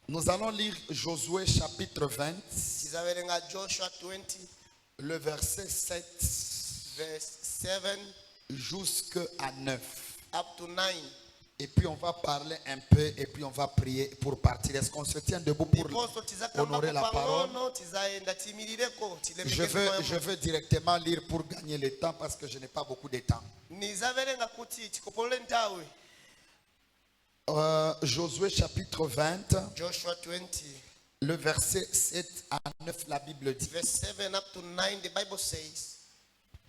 Nous allons lire Josué chapitre 20, tizaverenga Joshua 20 le verset 7 verse 7 jusqu'à 9. up to 9. Et puis on va parler un peu et puis on va prier pour partir. Est-ce qu'on se tient debout pour Ndiponso tizakamba honorer la parole? kupang'ono tizaenda timirireko Je veux directement lire pour gagner le temps parce que je n'ai pas beaucoup de temps. nizaverenga kuti tikopolole nthawi. Josué chapitre 20, Joshua 20 le verset 7 à 9, la Bible dit. verse 7 up to 9, the Bible says,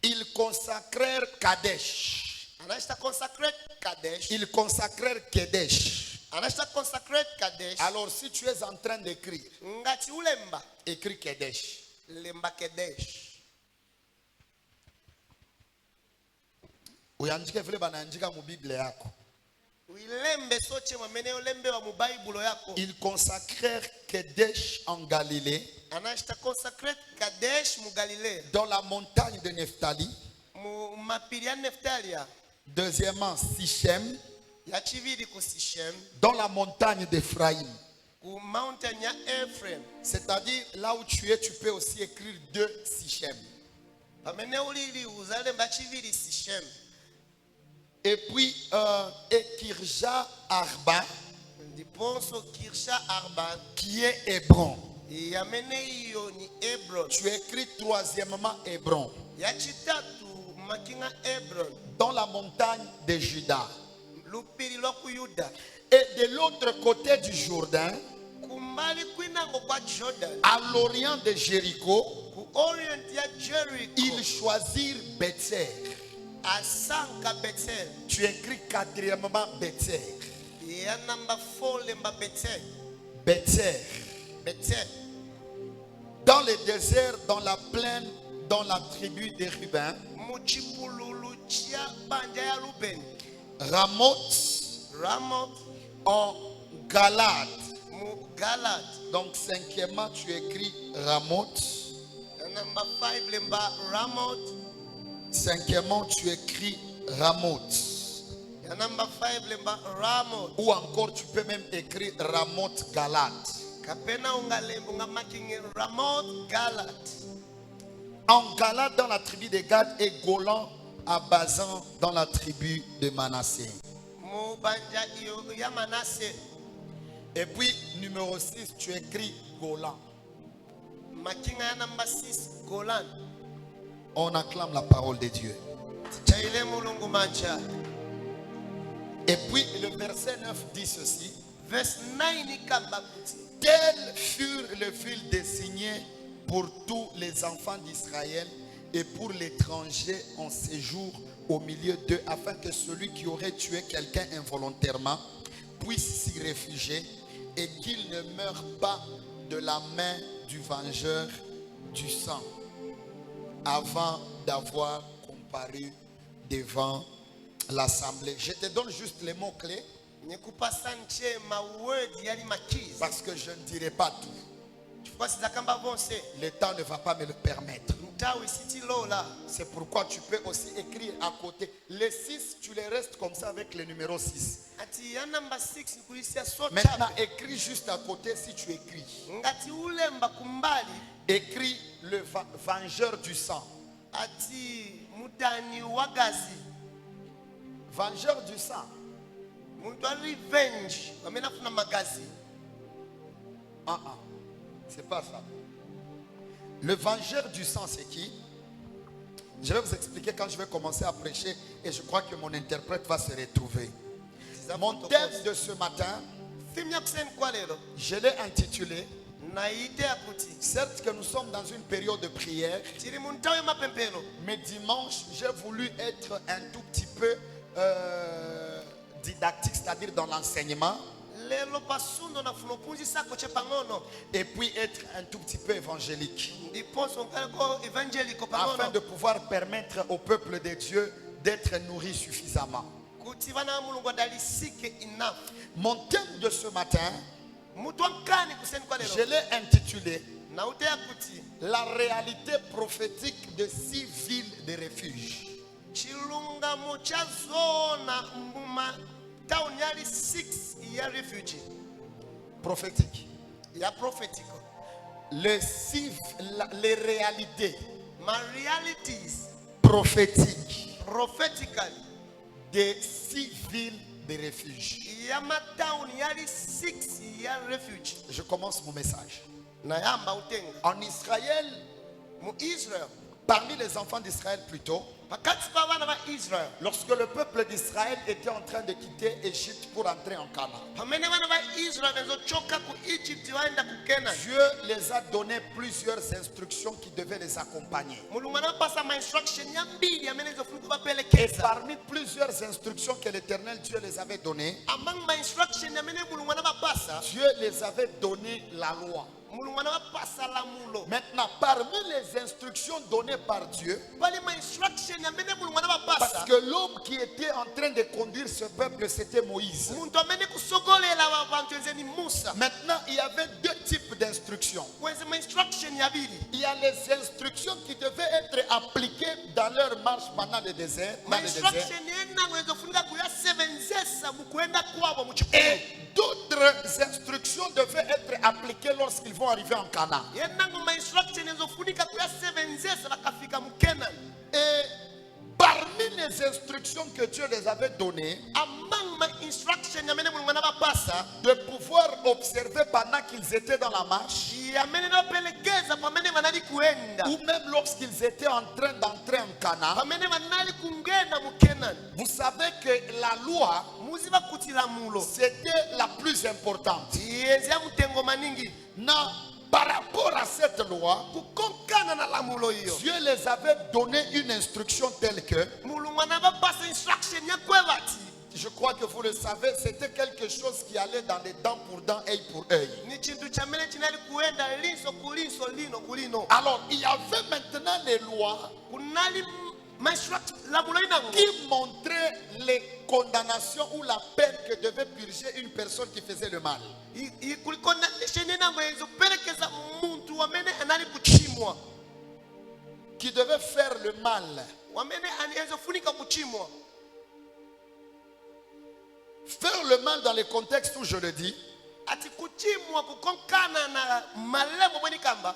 Ils consacrèrent Kadesh. anachita consecrate Kadesh. Ils consacrèrent Kadesh. Anachita consecrate Kadesh. Alors si tu es en train d'écrire, Ngati ulemba écris Kadesh. lemba Kadesh. Uyandike vile banaandika mu Bible yako. Uilembe soche mwamene ulembewa mu Bible yako. Ils consacrèrent Kadesh en Galilée, Anachita consecrate Kadesh mu Galilée. dans la montagne de Nephtali. Mu mapiri ya Neftalia. Deuxièmement, Sichem, Ya chiviri ku Sichem. dans la montagne d'Éphraïm. Ku mountain ya Ephraim. C'est-à-dire, là où tu es, tu peux aussi écrire deux Sichem. Pamene ulili uzalemba chiviri Sichem. Et puis, Ekirja Arba, Ndiponso Kirsha Arban. qui est Hébron. Yamene iyo ni Hebron. Tu écris troisièmement Hébron, Ya chitatu makinga Hebron. dans la montagne de Juda. Lupiri loku Yuda. Et de l'autre côté du Jourdain, Kumbali kwinango kwa Jordan. à l'orient de Jéricho, Ku orient ya Jericho. ils choisirent Bethel. Asanka Bethel. Tu écris quatrièmement Bethel. Ya number 4 lemba Bethel. Bethel. Bethel. Dans le désert, dans la plaine, dans la tribu des Ruben. Muchipululu chia banja ya Ruben. Ramoth Ramoth en Galade. mu Galad. Donc cinquièmement, tu écris Ramoth. Ya number 5 lemba Ramoth. Cinquièmement, tu écris Ramoth. Ya number 5 lemba Ramoth. Ou encore, tu peux même écrire Ramoth Galade. Kapena ungalemba ungamakingi Ramoth Galad. En Galade, dans la tribu de Gad, et Golan à Bazan, dans la tribu de Manassé. Mu banja iyo ya Manasseh. Et puis, numéro 6, tu écris Golan. Makinga ya number 6 Golan. On acclame la parole de Dieu. Chaile mulungu mancha. Et puis, le verset 9 dit ceci. Verse 9 ikamba kuti. Tels furent les villes désignées pour tous les enfants d'Israël et pour l'étranger en séjour au milieu d'eux, afin que celui qui aurait tué quelqu'un involontairement puisse s'y réfugier et qu'il ne meure pas de la main du vengeur du sang avant d'avoir comparu devant l'assemblée. Je te donne juste les mots-clés Nikupasa nche ma word yali makizi. parce que je ne dirai pas tout. Chifukwa sizakamba bonse. Le temps ne va pas me le permettre. Ntawi siti lola. C'est pourquoi tu peux aussi écrire à côté. Les 6, tu les restes comme ça avec le numéro 6. Ati ya number 6 nikuisia so Maintenant, chape. écris juste à côté si tu écris. Ngati ulemba kumbali. Écris le vengeur du sang. Ati mudani wagazi. Vengeur du sang. Muntu wa revenge. Wamena kuna magazi. C'est pas ça. Le vengeur du sang, c'est qui? Je vais vous expliquer quand je vais commencer à prêcher et je crois que mon interprète va se retrouver. Mon thème de ce matin, Theme ya kuseni kwa lero. je l'ai intitulé. Naite ya kuti. Certes que nous sommes dans une période de prière, Chiri muntawe mapempero. mais dimanche, j'ai voulu être un tout petit peu didactique, c'est-à-dire dans l'enseignement, Lelo pasundo na funopunzi sako che pangono. et puis être un tout petit peu évangélique, Ndiponso nkaleko evangelico afin pangono. de pouvoir permettre au peuple de Dieu d'être nourri suffisamment. Kuti vana mulungu adalisike enough. Mon thème de ce matin, Mutu wankani kuseni kwa je lero. l'ai intitulé Na ute ya kuti. La réalité prophétique de 6 villes de refuge. Chilungamo cha zona mbuma town yali 6 ya refugee. Prophétique. ya prophetical. Les réalités My realities prophétiques prophetically. des 6 villes de refuge. Yama town yali 6 ya refuge. Je commence mon message. Na yamba utenga. En Israël, Mu Israel. parmi les enfants d'Israël plutôt, Pakati pa bana ba Israel. lorsque le peuple d'Israël était en train de quitter Égypte pour entrer en Canaan, Pamene bana ba Israel bezochoka ku Egypt waenda ku Canaan. Dieu les a donné plusieurs instructions qui devaient les accompagner. Mulungu anapasa ma instruction ya mbili amene zofunika Et bapelekeza. parmi plusieurs instructions que l'Éternel Dieu les avait données, Among ma instruction amene mulungu anabapasa. Dieu les avait donné la loi. Mulungu anabapasa lamulo. Maintenant, parmi les instructions données par Dieu, Bali ma instruction amene mulungu parce anabapasa. que l'homme qui était en train de conduire ce peuple, c'était Moïse. Muntu amene kusogolela abantu enzeni Musa. Maintenant, il y avait 2 types d'instructions. Kwenze ma instruction ya bili. Il y a les instructions qui devaient être appliquées dans leur marche pendant le désert. Ma Dans le désert. instruction yenango ezofunika kuyasebenzesa mukwenda kwabo mu kikumu. Et d'autres instructions devaient être appliquées lorsqu'ils vont arriver en Canaan. Yenango ma instruction ezofunika kuyasebenzesa bakafika mu Canaan. Et parmi les instructions que Dieu les avait données, Among ma instruction yamene mulungu anabapasa. de pouvoir observer pendant qu'ils étaient dans la marche, Yamene nopelekeza pamene banali kuenda. ou même lorsqu'ils étaient en train d'entrer en Canaan, Pamene banali kungenda mu Canaan. vous savez que la loi, Muziba kuti lamulo. c'était la plus importante. Yenzi ya mutengo maningi. Non, par rapport à cette loi, Kukonkana na lamulo hiyo. Dieu les avait donné une instruction telle que, Mulungu anabapasa instruction ya kwebati. je crois que vous le savez, c'était quelque chose qui allait dans les dents pour dents, œil pour œil. Ni chintu chamene chinali kuenda linso kulinso lino kulino. Alors, il y avait maintenant les lois Kunali ma instruction lamulo inango. qui montraient les condamnations ou la peine que devait purger une personne qui faisait le mal. Kulikonda shene nango yenzo pelekeza muntu wamene anali kuchimwa. Qui devait faire le mal. Wamene yenzo funika kuchimwa. Faire le mal dans le contexte où je le dis, Ati kuchimwa kukonkana na malemo mweni kamba.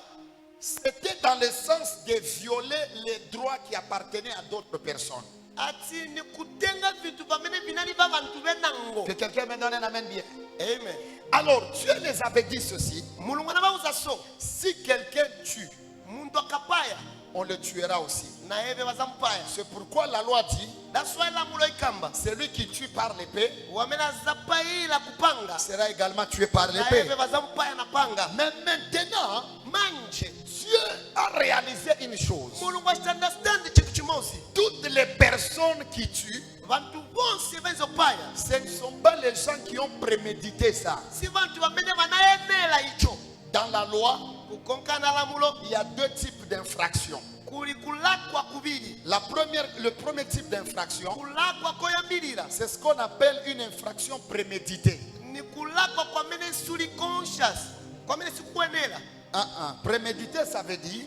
c'était dans le sens de violer les droits qui appartenaient à d'autres personnes. Ati ni kutenga vitu pamene vinali ba bantu benango. Que quelqu'un me donne un amen bien. Amen. Alors, Dieu les avait dit ceci. Mulungu anabauza so. Si quelqu'un tue, Muntu akapaya on le tuera aussi. na ebe bazampaya. C'est pourquoi la loi dit, That's why lamulo ikamba. celui qui tue par l'épée Wamena zapai la kupanga. sera également tué par Na l'épée. ebe bazampaya na panga. Mais maintenant, Manje. Dieu a réalisé une chose. Mulungu understand chintu chimozi. Toutes les personnes qui tuent, Vantu bonse bezopaya. ce ne sont pas les gens qui ont prémédité ça. Si vantu bamene banaenela icho. Dans la loi, Kukonkana lamulo. il y a 2 types d'infractions. Kuli kulakwa kubili. Le premier type d'infraction, Kulakwa koyambilira. c'est ce qu'on appelle une infraction préméditée. Ni kulakwa kwa mene suli conscious. Kwa mene sikuenela. Préméditer, ça veut dire.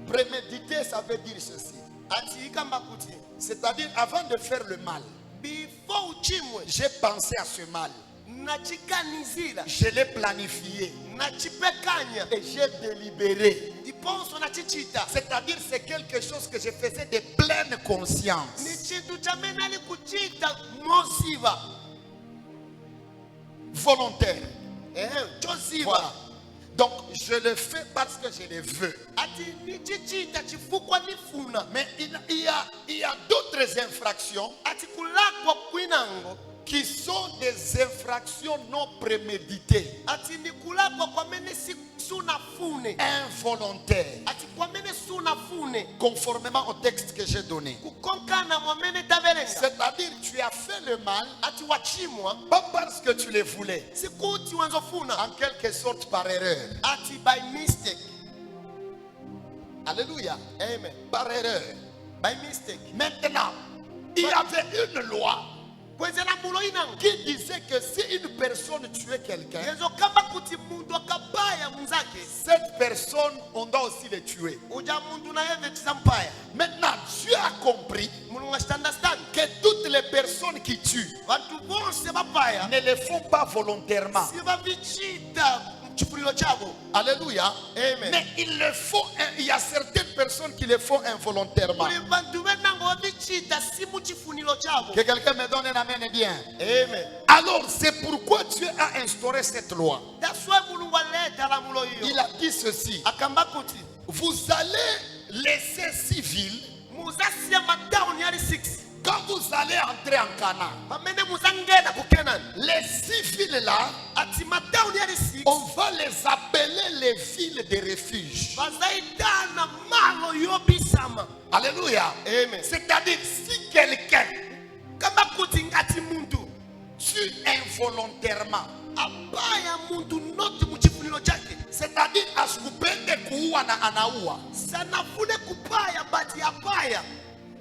Préméditer, ça veut dire ceci. Ati ikamba kuti. C'est-à-dire, avant de faire le mal, Before uchimwe. j'ai pensé à ce mal. Nachikanizira. Je l'ai planifié. Nachipekanya. Et j'ai délibéré. Ndiponso nachichita. C'est-à-dire, c'est quelque chose que je faisais de pleine conscience. Ni chintu chamene ali kuchita moziva. Volontaire. Choziva. Voilà. Donc, je le fais parce que je le veux. Ati ni chichita chifukwa nifuna. Mais il y a d'autres infractions Ati kulakwa kwinango. qui sont des infractions non préméditées, Ati ni kulakwa kwa mene sunafune. involontaires, Ati kwa mene sunafune. conformément au texte que j'ai donné. Kukonkana mwa mene tabelenga. C'est-à-dire, tu as fait le mal, Ati wachimwa. pas parce que tu le voulais, Sikuti wanzofuna. en quelque sorte par erreur. Ati by mistake. Alléluia. Amen. Par erreur. By mistake. Maintenant, il y avait une loi Kweze lamulo inango. qui disait que si une personne tuait quelqu'un, Yenzo kama kuti muntu akabaya mzake. cette personne, on doit aussi le tuer. Uja muntu na yeve chizampaya. Maintenant, Dieu a compris Mulungu understand. que toutes les personnes qui tuent vantu vonse vapaya ne le font pas volontairement. sivavichita chifuniro chavo. Alléluia. Amen. Mais il le font, il y a certaines personnes qui le font involontairement. Kuli vantu venango vavichita si muchifuniro chavo. Que quelqu'un me donne un amen bien. Amen. Alors c'est pourquoi Dieu a instauré cette loi. That's why mulungu aleta lamulo Il hiyo. a dit ceci. Akamba kuti Vous allez laisser civil muzasiya matauni ali 6 quand vous allez entrer en Canaan. pamene muzangena ku Canaan. Les 6 villes là, Ati matauni ali 6 on va les appeler les villes de refuge. vazaitana malo yobisama. Alléluia. Amen. C'est-à-dire si quelqu'un Kamba kuti ngati muntu tue involontairement, abaya muntu noti muchifuniro chake c'est-à-dire asikupende kuua na anaua, sanafune kupaya bati apaya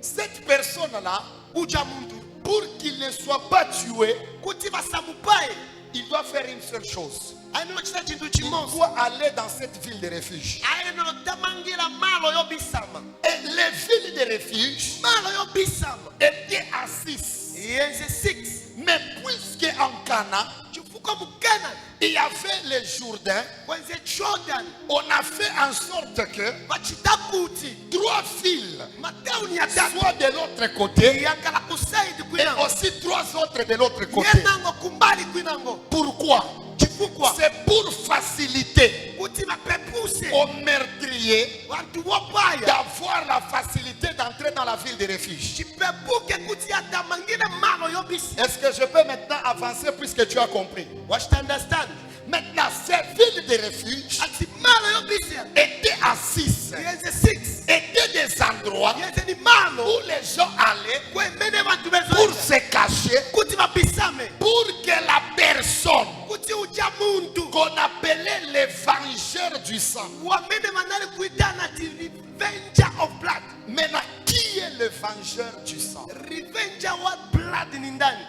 cette personne-là, uja muntu pour qu'il ne soit pas tué, kuti vasamupaye il doit faire une seule chose. ainochita chintu Il chimosi doit aller dans cette ville de refuge. aenotamangira malo yobisama. Et les villes de refuge Malo yobisama étaient à 6. yenze 6 Mais puisque en Canaan, chifuka mu Canaan il y avait le Jourdain, kwenze Jordan on a fait en sorte que vachita kuti 3 villes matauni ya tatu soient de l'autre côté yakala kusaidi et kwinango aussi 3 autres de l'autre côté. yenango kumbali kwinango Pourquoi? chifukwa C'est pour faciliter kuti vapepuse aux meurtriers vantu vopaya d'avoir la facilité d'entrer dans la ville de refuge. chipepuke kuti atamangire malo yobisa. Est-ce que je peux maintenant avancer puisque tu as compris? Washita understand Maintenant, ces villes de refuge ati malo yobisa étaient à 6. yenze 6 Étaient des endroits yenze ni malo où les gens allaient kwemene vantu pour vezoita se cacher, kuti vabisame pour que la personne kuti uja muntu qu'on appelait les vengeurs du sang. wamene vanali kuitana ti revenger of blood. Maintenant, qui est le vengeur du sang? Revenger wa blood ni ndani?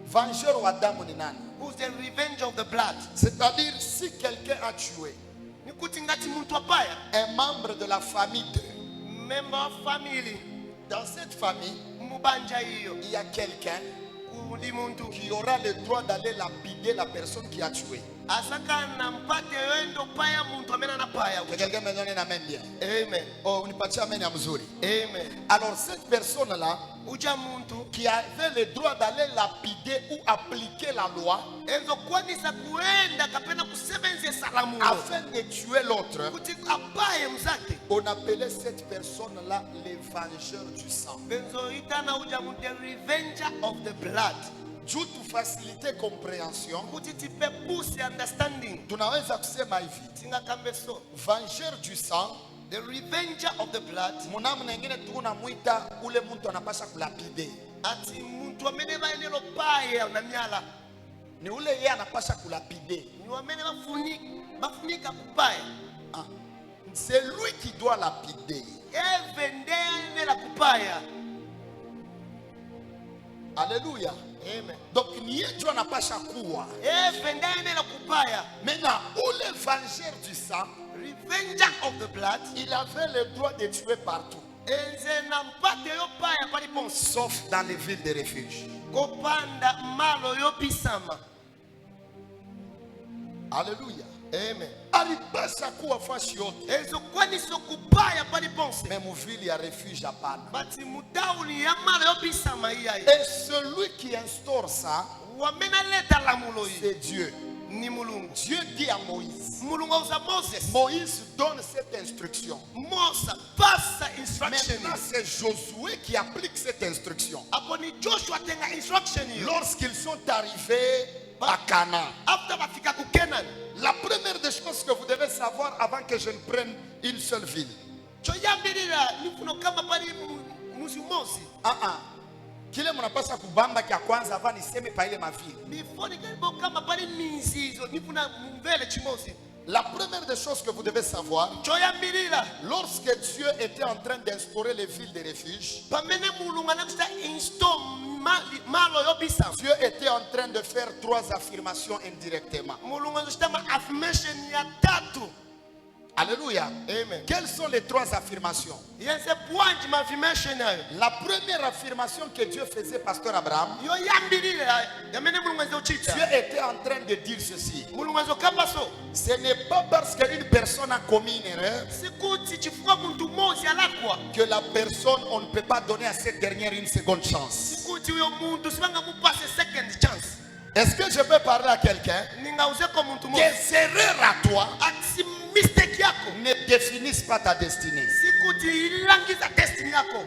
Vengeur wa damu ni nani? Who's the revenger of the blood? C'est-à-dire, si quelqu'un a tué Ni kuti ngati muntu apaya un membre de la famille de, member of family dans cette famille, mubanja hiyo il y a quelqu'un kuli muntu qui aura le droit d'aller lapider la personne qui a tué. asaka na mpate wendo paya muntu amene anapaya. Que quelqu'un me donne un amen bien. Amen. Oh, unipatie amen ya mzuri. Amen. Alors, cette personne-là, Uja muntu qui avait le droit d'aller lapider ou appliquer la loi ezokwanisa kuenda kapena kusebenzesa lamulo afin de tuer l'autre, kuti apaye mzake on appelait cette personne-là les vengeurs du sang. benzoitana uja muntu the revenger of the blood Due to faciliter compréhension, kuti tipepuse understanding tunaweza kusema hivi, tingakambe so vengeur du sang, the revenger of the blood munamna ingine tunamuita ule mtu anapasha kulapide. ati muntu amene vaenelo paya na myala Ni ule yeye anapasha kulapide. ni wamene bafunika kupaya. Ah. C'est lui qui doit lapider. Eve ndenela kupaya. Alléluia. Amen. Donc ni yeye tu anapasha kuwa. Eve ndenela kupaya. Maintenant, ule vengeur du sang, Revenger of the blood il avait le droit de tuer partout, enze na mpate yo paya paliponse sauf dans les villes de refuge. kopanda malo yobisama. Alléluia. Amen. Alipasha kuwa fashi yote. Ezokwanisa kupaya paliponse Mais muvili ya refuge hapana. bati mutauni ya malo yobisama iyayi Et celui qui instaure ça, wamene aleta lamulo yi c'est Dieu. ni mulungu. Dieu dit à Moïse. Mulungu auza Moses. Moïse donne cette instruction. Mosa pasa instruction Maintenant, c'est Josué qui applique cette instruction. apo ni Joshua tenga instruction hiyo. Lorsqu'ils sont arrivés à Canaan, After bafika ku Canaan la première des choses que vous devez savoir avant que je ne prenne une seule ville. choyambirira nifuno kama pali muzi mosi Kile mnapaswa kubamba kia kwanza avant niseme pa ile mavili. before nikalibo kama pali mizizo nifuna mvele chimosi. La première des choses que vous devez savoir, Choyambirira lorsque Dieu était en train d'instaurer les villes de refuge, pamene mulungu anakusta install malo yobisa. Dieu était en train de faire 3 affirmations indirectement. Mulungu anakusta ma affirmation ya tatu. Alléluia. Amen. Quelles sont les 3 affirmations? yense bwanji mafirmation nayo La première affirmation que Dieu faisait, pasteur Abraham, yo yambirire yamene mulungu Dieu uchita était en train de dire ceci. mulungu kamba so Ce n'est pas parce qu'une personne a commis une erreur sikuti chifukwa muntu mmoja alakwa que la personne, on ne peut pas donner à cette dernière une seconde chance. sikuti uyo muntu sibanga mupase second chance Est-ce que je peux parler à quelqu'un? ningauzeko muntu mmoja Tes erreurs à toi ati mistake yako ne définissent pas ta destinée. sikuti ilangiza destiny yako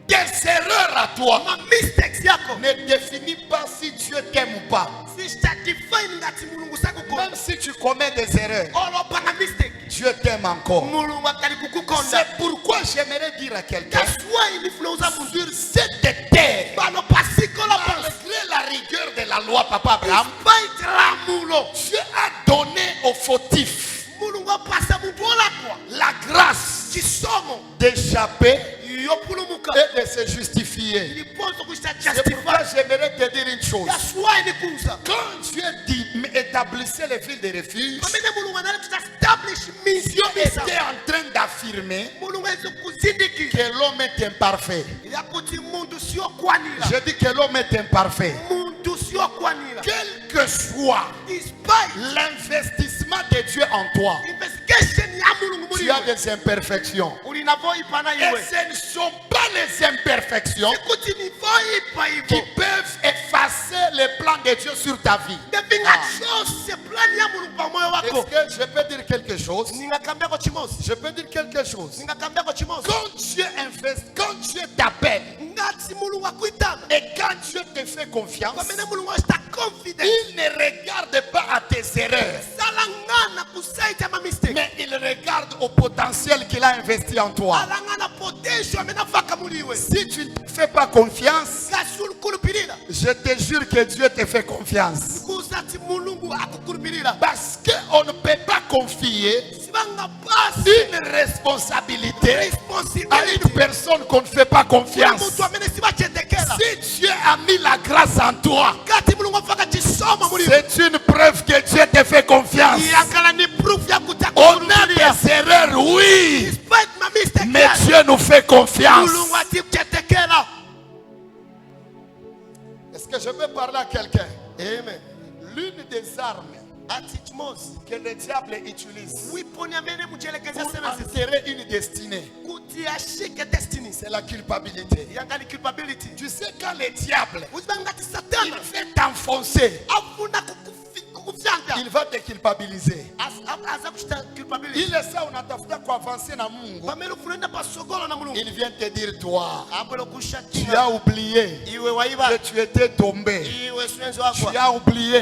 Tes erreurs à toi ma mistakes yako ne définissent pas si Dieu t'aime ou pas. sistatefine ngati mulungu sakukonda Même si tu commets des erreurs, olopanga mistake Dieu t'aime encore. mulungu akali kukukonda C'est pourquoi j'aimerais dire à quelqu'un, that's why nifulauza muntu sur cette terre, bano pasikola pasi malgré la rigueur de la loi, papa Abraham, despite lamulo Dieu a donné aux fautifs mulungu apasa muntu olakwa la grâce chisomo d'échapper yopulumuka et de se justifier. iliponzo kushita C'est pourquoi justify j'aimerais te dire une chose. that's why nikuza Quand Dieu dit, établissait les villes de refuge, pamene mulungu anali establish Dieu mission était en train d'affirmer mulungu ezokuzindikira que l'homme est imparfait. yakuti muntu siyokwanira Je dis que l'homme est imparfait. muntu siyokwanira Quel que soit despite l'investissement de Dieu en toi, investigation ya mulungu tu muliwe as des imperfections. ulinavoipana Et iwe ce ne sont pas les imperfections sikuti nivoipa qui ivo peuvent effacer les plans de Dieu sur ta vie. ndevingachose plani ya mulungu pa moyo Est-ce wako que je peux dire quelque chose? ningakambiako chimosi Je peux dire quelque chose. ningakambiako chimosi Quand Dieu investit, quand Dieu t'appelle ngati mulungu akuitana et quand Dieu te fait confiance, pamene mulungu achita confidence il ne regarde pas à tes erreurs, salangana kusaita mamistake mais il regarde au potentiel qu'il a investi en toi. alangana potential amene afaka muliwe Si tu ne te fais pas confiance, ngati ulukulupirira je te jure que Dieu te fait confiance. kuzati mulungu akukulupirira Parce qu'on ne peut pas confier sibanga pasi une responsabilité à responsibility une personne qu'on ne fait pas confiance. mutu amene sibachetekela Si Dieu a mis la grâce en toi, ngati mulungu afaka chisomo muliwe c'est une preuve que Dieu te fait confiance. yankala ni proof yakuti On a akukulupirira des erreurs, oui, despite ma mistake mais Dieu nous fait confiance. mulungu atichetekela Est-ce que je peux parler à quelqu'un? amen L'une des armes ati chimosi que le diable utilise wiponi amene muchelekeza pour services enterrer une destinée, kuti ashike destiny c'est la culpabilité. yangali culpability Tu sais, quand le diable, uziba ngati il satana fait t'enfoncer, afuna kukufyanga il va te culpabiliser. aza kuchita culpability Il est ça, on a tafuta avancer na Mungu. pamene ufunaenda pasogolo na mulungu Il vient te dire, toi, abwera tu kushatina as oublié iwe waiba que tu étais tombé. iwe swenzi Tu wakwa as oublié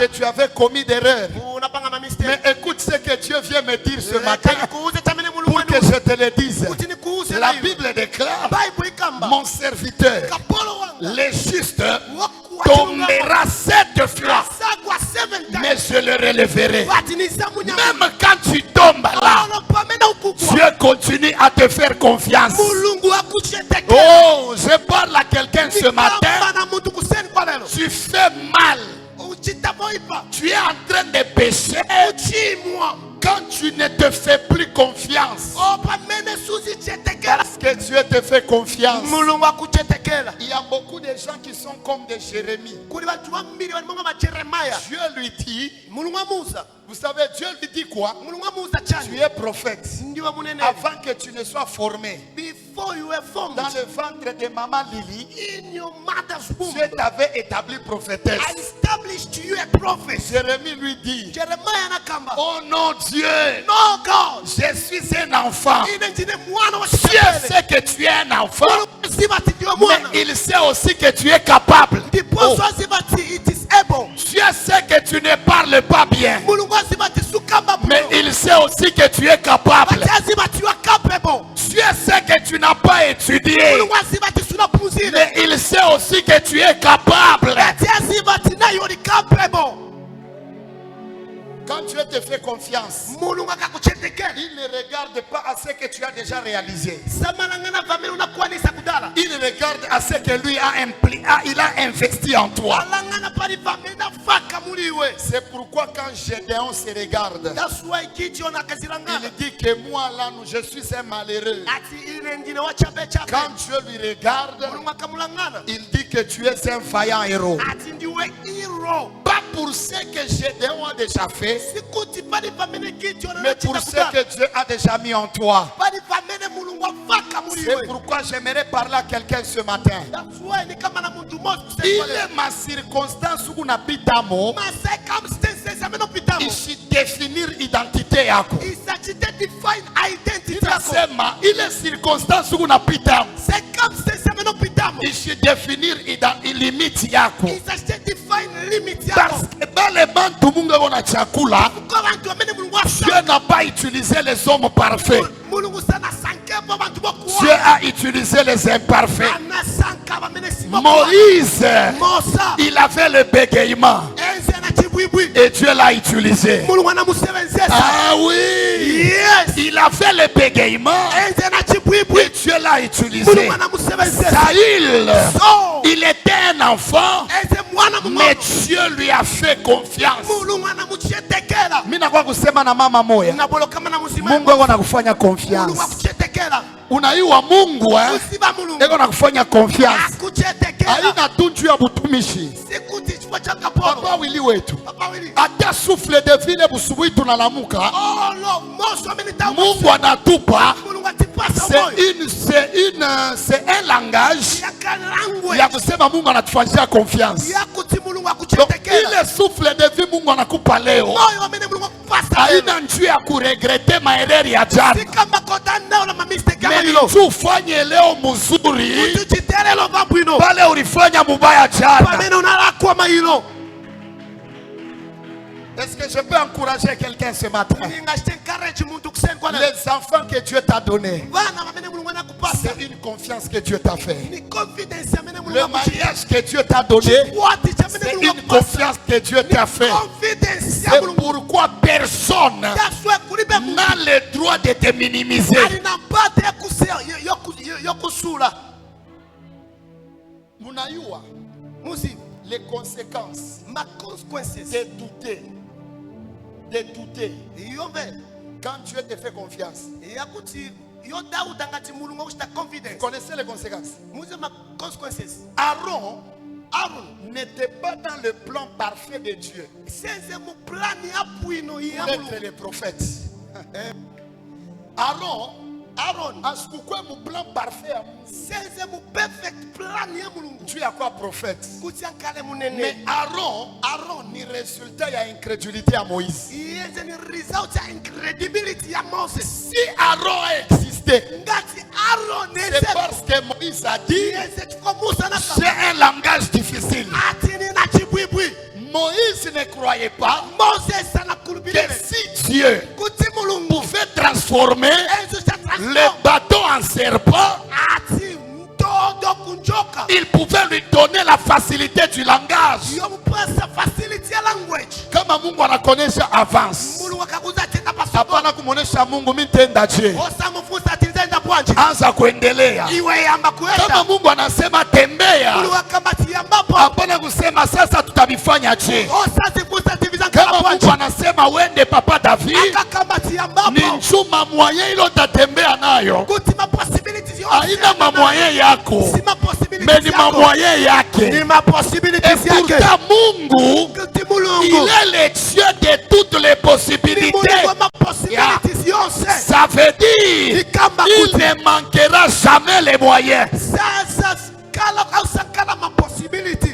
que tu avais commis d'erreurs. unapanga Mais mamistake écoute ce que Dieu vient me dire ce matin nikuuze tamene pour mulungu que je te le dise. kuti nikuuze La na iwe Bible déclare, bible ikamba mon serviteur, kapolo wanga le juste, wakuwa tombera 7 fois, sagwa 7 times mais je le relèverai. bati nizamunya Même quand tu tombes là, pamene ukukwa Dieu continue à te faire confiance. mulungu akuchetekela Oh, je parle à quelqu'un ce matin. na muntu kuseni kwa lelo Tu fais mal. uchita moipa Tu es en train de pécher uchimwa quand tu ne te fais plus confiance. o pamene suzichetekela Parce que Dieu te fait confiance. mulungu akuchetekela Il y a beaucoup de gens qui sont comme des Jérémie. kuli bantu bambiri bali monga bajeremaya Dieu lui dit, mulungu amuuza vous savez, Dieu lui dit quoi? mulungu amuuza Tu chani es prophète. ndiwe munene Avant que tu ne sois formé before you were formed dans le ventre de maman Lily, in your mother's womb Dieu t'avait établi prophétesse. I established you a prophet. Jérémie lui dit, Jeremiah nakamba oh non Dieu, no God je suis un enfant. ine ndine mwana wa Dieu chipele sait que tu es un enfant, ziba ati ndiwe mwana mais il sait aussi que tu es capable. ndiponso aziba ati it is able Dieu sait que tu ne parles pas bien, mulungu aziba ati sukamba mais il sait aussi que tu es capable. ati aziba ati you are capable Dieu sait que tu n'as pas étudié, mulungu aziba ati sunapumzile mais il sait aussi que tu es capable. ati aziba ati nayo uli capable Quand Dieu te fait confiance, mulungu akakuchetekela il ne regarde pas à ce que tu as déjà réalisé. samalangana vamene unakwanisa kudala Il regarde à ce que lui il a investi en toi. alangana pali vamene afaka muliwe. C'est pourquoi quand Gédéon se regarde, That's why Gideon il akazirangana. dit que moi là, je suis un malheureux. Ati irengine wa chabe chabe. Quand Dieu lui regarde, Mulungu akamulangana. il dit que tu es un vaillant héros. Ati ndiwe hero. Pas pour ce que Gédéon a déjà fait, Sikuti pali pamene Gideon mais pour ce anachita que Dieu a déjà mis en toi. pali pamene Mulungu afaka C'est muliwe. pourquoi j'aimerais parler à quelqu'un ce matin. That's why ni kama na muntu mmoja Il kusema est ma circonstance où na pitamo, ma circumstances amenopitamo. ici définir identité yako. Isachite define identity yako. Inasema ile circonstance où na pitamo, Circumstances amenopitamo. ici définir limite yako. Isachite define limit Parce yako. que dans les bantu mungu wana chakula, Kwa bantu amene Mulungu Dieu afaka. n'a pas utilisé les hommes parfaits. Mulungu sana sanke bo bantu bokuwa. Dieu a utilisé les imparfaits. Anasanka bamene simo. Moïse, Mosa. il avait le bégaiement Enze na chibwibwi. et Dieu l'a utilisé. Mulungu anamusebenzesa. Ah oui, Yes. il a fait le bégaiement Enze na chibwibwi. et Dieu l'a utilisé. Mulungu anamusebenzesa. Saül, So. il était un enfant, Enze mwana mais mumono. Dieu lui a fait confiance. Mulungu anamuchetekela. Mimi nakuwa kusema na mama moya, Nabolo kama na muzima. Mungu eko nakufanya Mulungu confiance. akuchetekela. Unaiwa Mungu Usiba Mulungu. eko nakufanya confiance. Akuchetekela. Haina tu juu ya butumishi. Sikuti chifo cha Papa kapolo. wili wetu, Papa wili. hata souffle de vile busubuhi tunalamuka, Oh no, moso amenita. Mungu anatupa. Mulungu atipasa C'est moyo. c'est un langage Yaka language. ya kusema Mungu anatufanyia confiance. Yakuti Mulungu Donc akuchetekela. ile souffle de vie Mungu anakupa leo, Moyo amene Mulungu akupasa. haina njia ya kuregrete maereri ya jana, Sikamba kotanda na mamistake kama mais hilo. tu ufanye leo mzuri Tuchiterelo babwino. pale ulifanya mubaya jana. Pamene unalakwa mahilo. Est-ce que je peux encourager quelqu'un ce matin? Ningashite encourage muntu kusengwa na. Les enfants que Dieu t'a donnés, Bana bamene Mulungu anakupasa. c'est une confiance que Dieu t'a fait. Ni confidence amene Mulungu Le akuchita. mariage que Dieu t'a donné, Chikwati cha amene c'est Mulungu une akupasa. confiance que Dieu t'a fait. Confidence ya C'est Mulungu. pourquoi personne Daswe kulibe Mulungu. n'a le droit de te minimiser. Alina mpate yokusula. Munayua Muzi. les conséquences Ma consequences. de douter. De douter. Yombe. Quand Dieu te fait confiance. Yakuti. Yo Dauda ngati Mulungu akuchita Vous confidence. connaissez les conséquences? Muzi ma consequences. Aaron n'était pas dans le plan parfait de Dieu Senze mu plan ya bwino ya pour Mulungu. être le prophète. Aaron, asukukwe mu plan parfait ya Mungu. Senze mu perfect plan ya Mulungu. Dieu a quoi prophète? Kuti ankale Mais munene. Aaron ni résultat ya incrédulité à Moïse. Yenze ni result ya incredibility ya Moses. Si Aaron a existé, Ngati Aaron c'est ese. parce que Moïse a dit Yenze chiko Musa na j'ai un langage difficile. atini na chibwibwi. Moïse ne croyait pas Moses sana que kulubile. si Dieu Kuti Mulungu. pouvait transformer Enzo cha le transform. bateau en serpent, Ati mtodo kunjoka. il pouvait lui donner la facilité du langage. Yompasa facility ya language. Kama Mungu anakuonyesha avance, Mulungu akakuza tena pasomo. hapana kumuonyesha Mungu mimi nitaenda je, Osa mfusa atizenda bwanji. anza kuendelea. Iwe yamba Kama kuenda. Mungu anasema tembea, Mulungu akamati yambapo. hapana kusema sasa tutabifanya je. Osa zifusa tivizan Kama kala bwanji. Mungu anasema wende papa David, Akakamati yambapo. ni njuma mwaye ilo tatembea nayo, Kuti ma possibilities yose. haina mamwaye yako, Si ma possibilities mais ni yako. mamwaye Ni yake. ma possibilities Et yake. pourtant Mungu, Kuti il Mulungu. est le Dieu de toutes les Ni possibilités. Mulungu ma possibilities yose. Ça veut dire Ikamba il kuti. ne manquera jamais les moyens. Sasa kala ausakala ma possibility.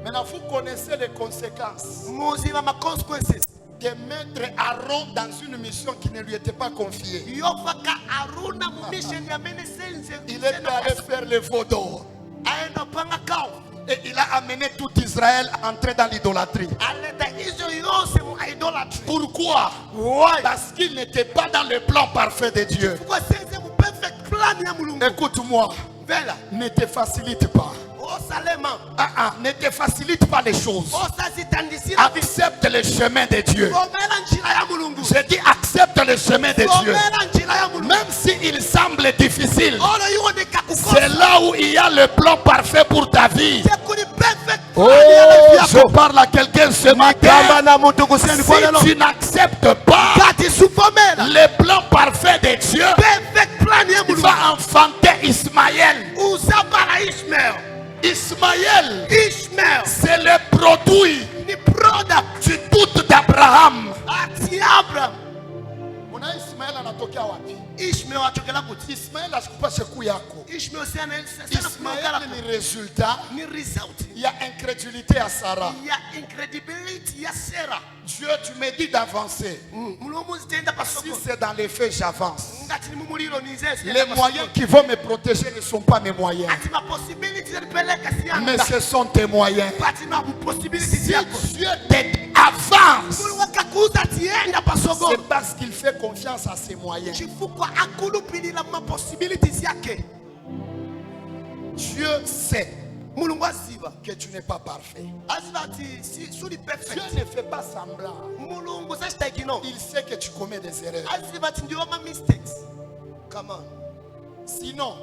Maintenant, vous connaissez les conséquences Muzima ma consequences. de mettre Aaron dans une mission qui ne lui était pas confiée. Yofaka Aruna mu mission ya mene senze. Il est allé faire le veau d'or Aenda panga kao. et il a amené tout Israël à entrer dans l'idolâtrie. Aleta hizo yose mu idolatry. Pourquoi? Why? Parce qu'il n'était pas dans le plan parfait de Dieu. Kwa senze mu perfect plan ya Mulungu. Écoute-moi, Vela. ne te facilite pas. Osalema. Ne te facilite pas les choses. Osazitandisira vi. Accepte le chemin de Dieu. Gomela njira ya Mulungu. Je dis accepte le chemin de Dieu. Gomela njira ya Mulungu. Même si il semble difficile, olo iwoneka c'est kukosa là où il y a le plan parfait pour ta vie. tekuli perfect Oh, plan ya life je yako. parle à quelqu'un ce Kamba matin. na muntu kuseni kwa lelo. Si tu n'acceptes pas Kati sufomela le plan parfait de Dieu, perfect plan ya il Mulungu. va enfanter Ismaël. Uzabala Ishmael. Ismaël, c'est le produit Ni product du doute d'Abraham. ati Abraham. Una Ismaël anatokea wapi? Ishmael atokela kuti. Ismaël ashikupa sheku yako. Ishmael sana Ismaël ni résultat. ni result Il y a incrédulité à Sarah. ya incredibility ya Sarah. Dieu, tu me dis d'avancer. Mulungu zitenda Si pasoko. c'est dans les faits, j'avance. Ngati ni mumuliro ni zese. Les moyens qui vont me protéger ne sont pas mes moyens, Ati ma possibility zipeleka mais sianga. ce sont tes moyens. Ati ma possibility Si yako. Dieu t'aide, avance. Mulungu akakuza tienda pasoko. C'est parce qu'il fait confiance à ses moyens. Chifukwa akulupilila ma possibilities yake. Dieu sait Mulungu aziva. que tu n'es pas parfait. Aziva ati si suli Dieu perfect. ne fait pas semblant. Mulungu sashitaki no. Il sait que tu commets des erreurs. Aziva ati ndio ma mistakes. Come on. Sinon,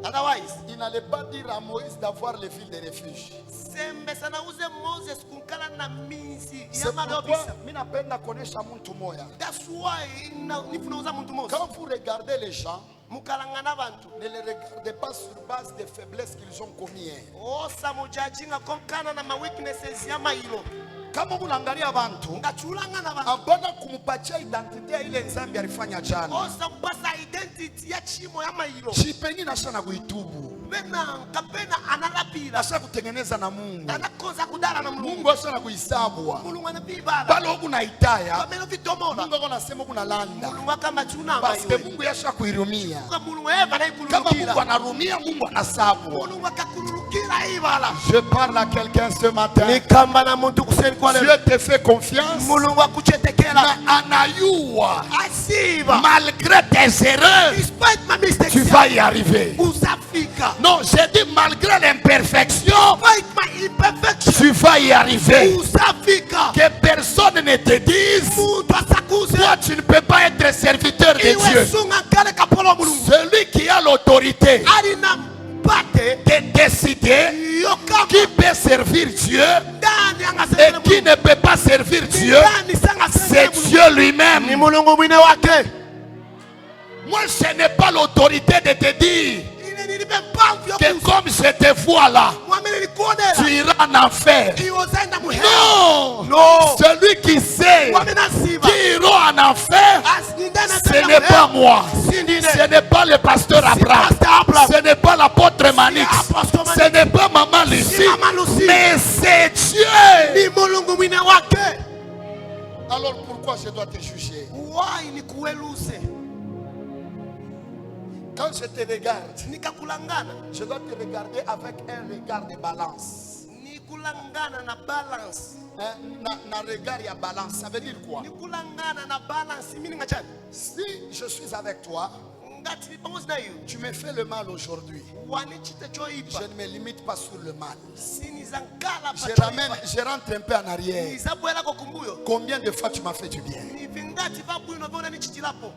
Otherwise, il n'allait pas dire à Moïse d'avoir les fils de refuge. sembe sana uze Moses kunkala na minsi C'est ya pourquoi malobisa. je napenda kuonesha mtu moya. That's why nifuna uza muntu Moses. Quand vous regardez les gens, Mukalangana bantu. ne les regardez pas sur base des faiblesses qu'ils ont commis. Osa mujajinga konkana na ma weaknesses ya mailo. Kama munaangalia bantu, Ngachulangana bantu. ambona kumpatia identity ya ile nzambi alifanya jana. Osa mpasa identity ya chimo ya mailo. Chipengi nasha na kuitubu. Bena kapena analapila. Nasha kutengeneza na Mungu. Anakoza kudala na Mulungu. Mungu asha na kuhesabu. Mulungu anabibala. Balo huku na itaya. Kameno vitomola. Mungu anasema huku na landa. Mulungu akama chuna Parce que mailo. Mungu yasha kuirumia. Kwa Mulungu eva na Kama Mungu ikulukila. anarumia, Mungu anasabu. Mulungu akakulukila ibala. Je parle à quelqu'un ce matin. Nikamba na muntu kuseni kwa lelo. Dieu te fait confiance. Mulungu akuchetekela. Na anayua. Asiva. Malgré tes erreurs, Despite my mistakes. tu vas y arriver. Usafika. Non, j'ai dit malgré l'imperfection, Despite my imperfection. tu vas y arriver. Usafika. Que personne ne te dise, Muntu asakuze. toi tu ne peux pas être serviteur de Iwe Dieu. sunga kale kapolo Mulungu. Celui qui a l'autorité Alina pate. de décider Yokama. qui peut servir Dieu Ndani et angasema qui ne peut pas servir Dieu, Ndani sanga c'est sema Dieu Ni lui-même. Mulungu mwine wake. Moi, je n'ai pas l'autorité de te dire Ile nilibe mpango ya que kusa. comme je te vois là, Mwamini nikuonela. tu iras en enfer. Iwozaenda muhela. Non, No. celui qui sait Mwamina siba. qui ira en enfer, Asinindana ce tena n'est pas muhela. moi, Sindine. ce n'est pas le pasteur Abraham, Pasteur Abraham. ce n'est pas l'apôtre Manix, apôtre Manix. ce n'est pas maman Lucie, Maman Lucie. mais c'est Dieu. Ni Mulungu mwine wake. Alors pourquoi je dois te juger? Why nikueluse? Quand je te regarde, Nikakulangana. je dois te regarder avec un regard de balance. Nikulangana na balance. Na regard ya balance, ça veut dire quoi? Nikulangana na balance. Mini ngachani. Si je suis avec toi, Ngati pamoja na hiyo. tu me fais le mal aujourd'hui. Wanichite choipa. Je ne me limite pas sur le mal. Sini zankala Je rentre un peu en arrière. Nizabuela kokumbuyo. Combien de fois tu m'as fait du bien? Ni vingati vabuyo navona nichitilapo.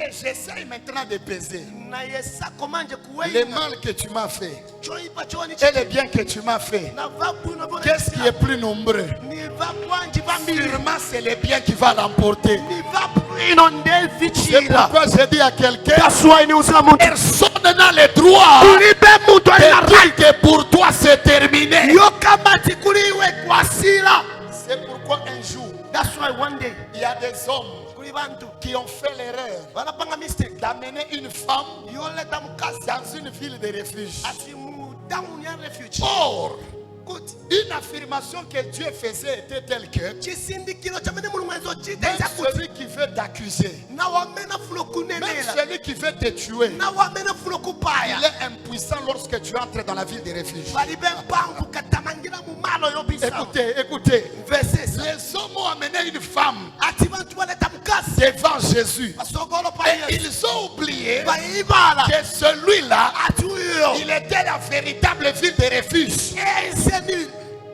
Et j'essaye maintenant de peser Na yesa komanje le kuwenga. mal que tu m'as fait Choipa choni et le bien que tu m'as fait. na vabuyo navona. Qu'est-ce qui est plus nombreux? Ni vabuanji vambili. Sûrement c'est le bien qui va l'emporter. Ni vabuyo inonde C'est vichira. pourquoi j'ai dit à quelqu'un, Kaswa ni usama muntu. personne n'a le droit Ulibe muntu alina de dire que pour toi c'est terminé. yokamati kuliwe kwasila. C'est pourquoi un jour, That's why one day il y a des hommes kuli bantu qui ont fait l'erreur wanapanga mistake d'amener une femme yoleta mkazi dans une ville de refuge. ati mu down ya refuge. Or, Kuti une affirmation que Dieu faisait était telle que chisindikiro cha mene mulungu ezochita même izakuti celui qui veut t'accuser, na wamena fulo même kunenela celui qui veut te tuer, na wamena fulo il kupaya est impuissant lorsque tu entres dans la ville de refuge. balibe mpangu katamangira mu malo yobisa. Écoutez, écoutez. Verses Les hommes ont amené une femme ati bantu baleta mkazi devant Jésus. basogolo pa Et Yesu ils ont oublié baibala que celui-là, ati uyo il était la véritable ville de refuge. ese ni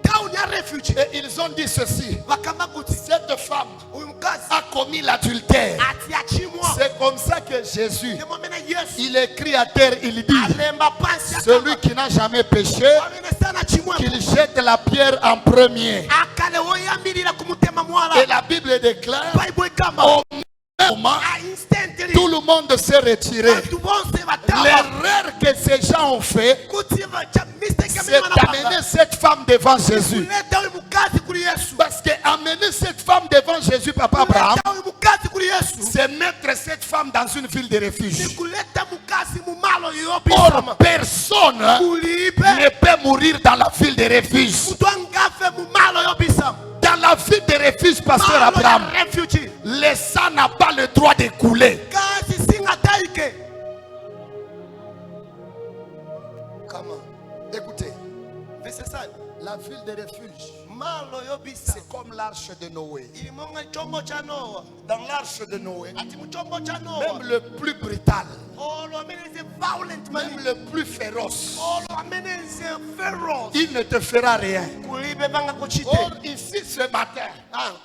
down ya refuge Et ils ont dit ceci. vakamba kuti Cette femme uyu mukazi a commis l'adultère. ati achimwa C'est comme ça que Jésus, ndimo mene yesu il écrit à terre, il dit, alemba pansi celui qui n'a jamais péché, amene sana chimwa qu'il jette la pierre en premier. akale woyambirira kumutema mwala Et la Bible déclare, bible ikamba au moment, instantly tout le monde s'est retiré. bantu bonse batawa L'erreur que ces gens ont fait, kuti cha mistake c'est d'amener cette femme devant Jésus. kuleta uyu mukazi kuli yesu Parce que amener cette femme devant Jésus, Papa Abraham, kuleta uyu mukazi kuli yesu c'est mettre cette femme dans une ville de refuge. kuleta mukazi mumalo Or, yobisama personne kulibe ne peut mourir dans la ville de refuge. mutu angafe mumalo yobisama Dans la ville de refuge, Pasteur malo ya Abraham, refugee le sang n'a pas le droit de couler. kazi singataike Comment? Écoutez, visesani la ville de refuge, malo yobisa c'est comme l'arche de Noé. ilimonga chombo cha Noa Dans l'arche de Noé, ati muchombo cha Noa même le plus brutal, olo amene is violent man même le plus féroce, olo amene is feroz il ne te fera rien. kulibe banga kuchite Or, ici ce matin,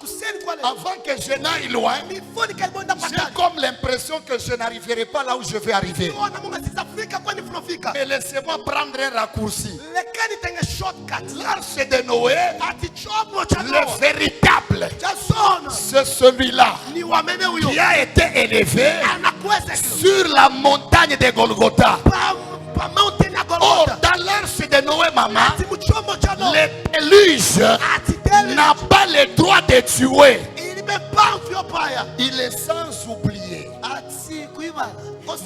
kuseni kwale avant que je n'aille loin, before kalibonda j'ai patali comme l'impression que je n'arriverai pas là où je vais arriver. ona munga sisafika kwani funofika Mais laissez-moi prendre un raccourci. lekani tenge shortcut L'arche de Noé, ati chombo cha le Noa véritable, cha sona c'est celui-là ni wamene huyo qui a été élevé anakweza sur la montagne de Golgotha. pa mountain ya Or, Golgotha dans l'arche de Noé, maman, ati muchombo cha Noa le déluge ati tele n'a pas le droit de tuer. ilibe pamfyo paya Il est sans oublier. ati kuibala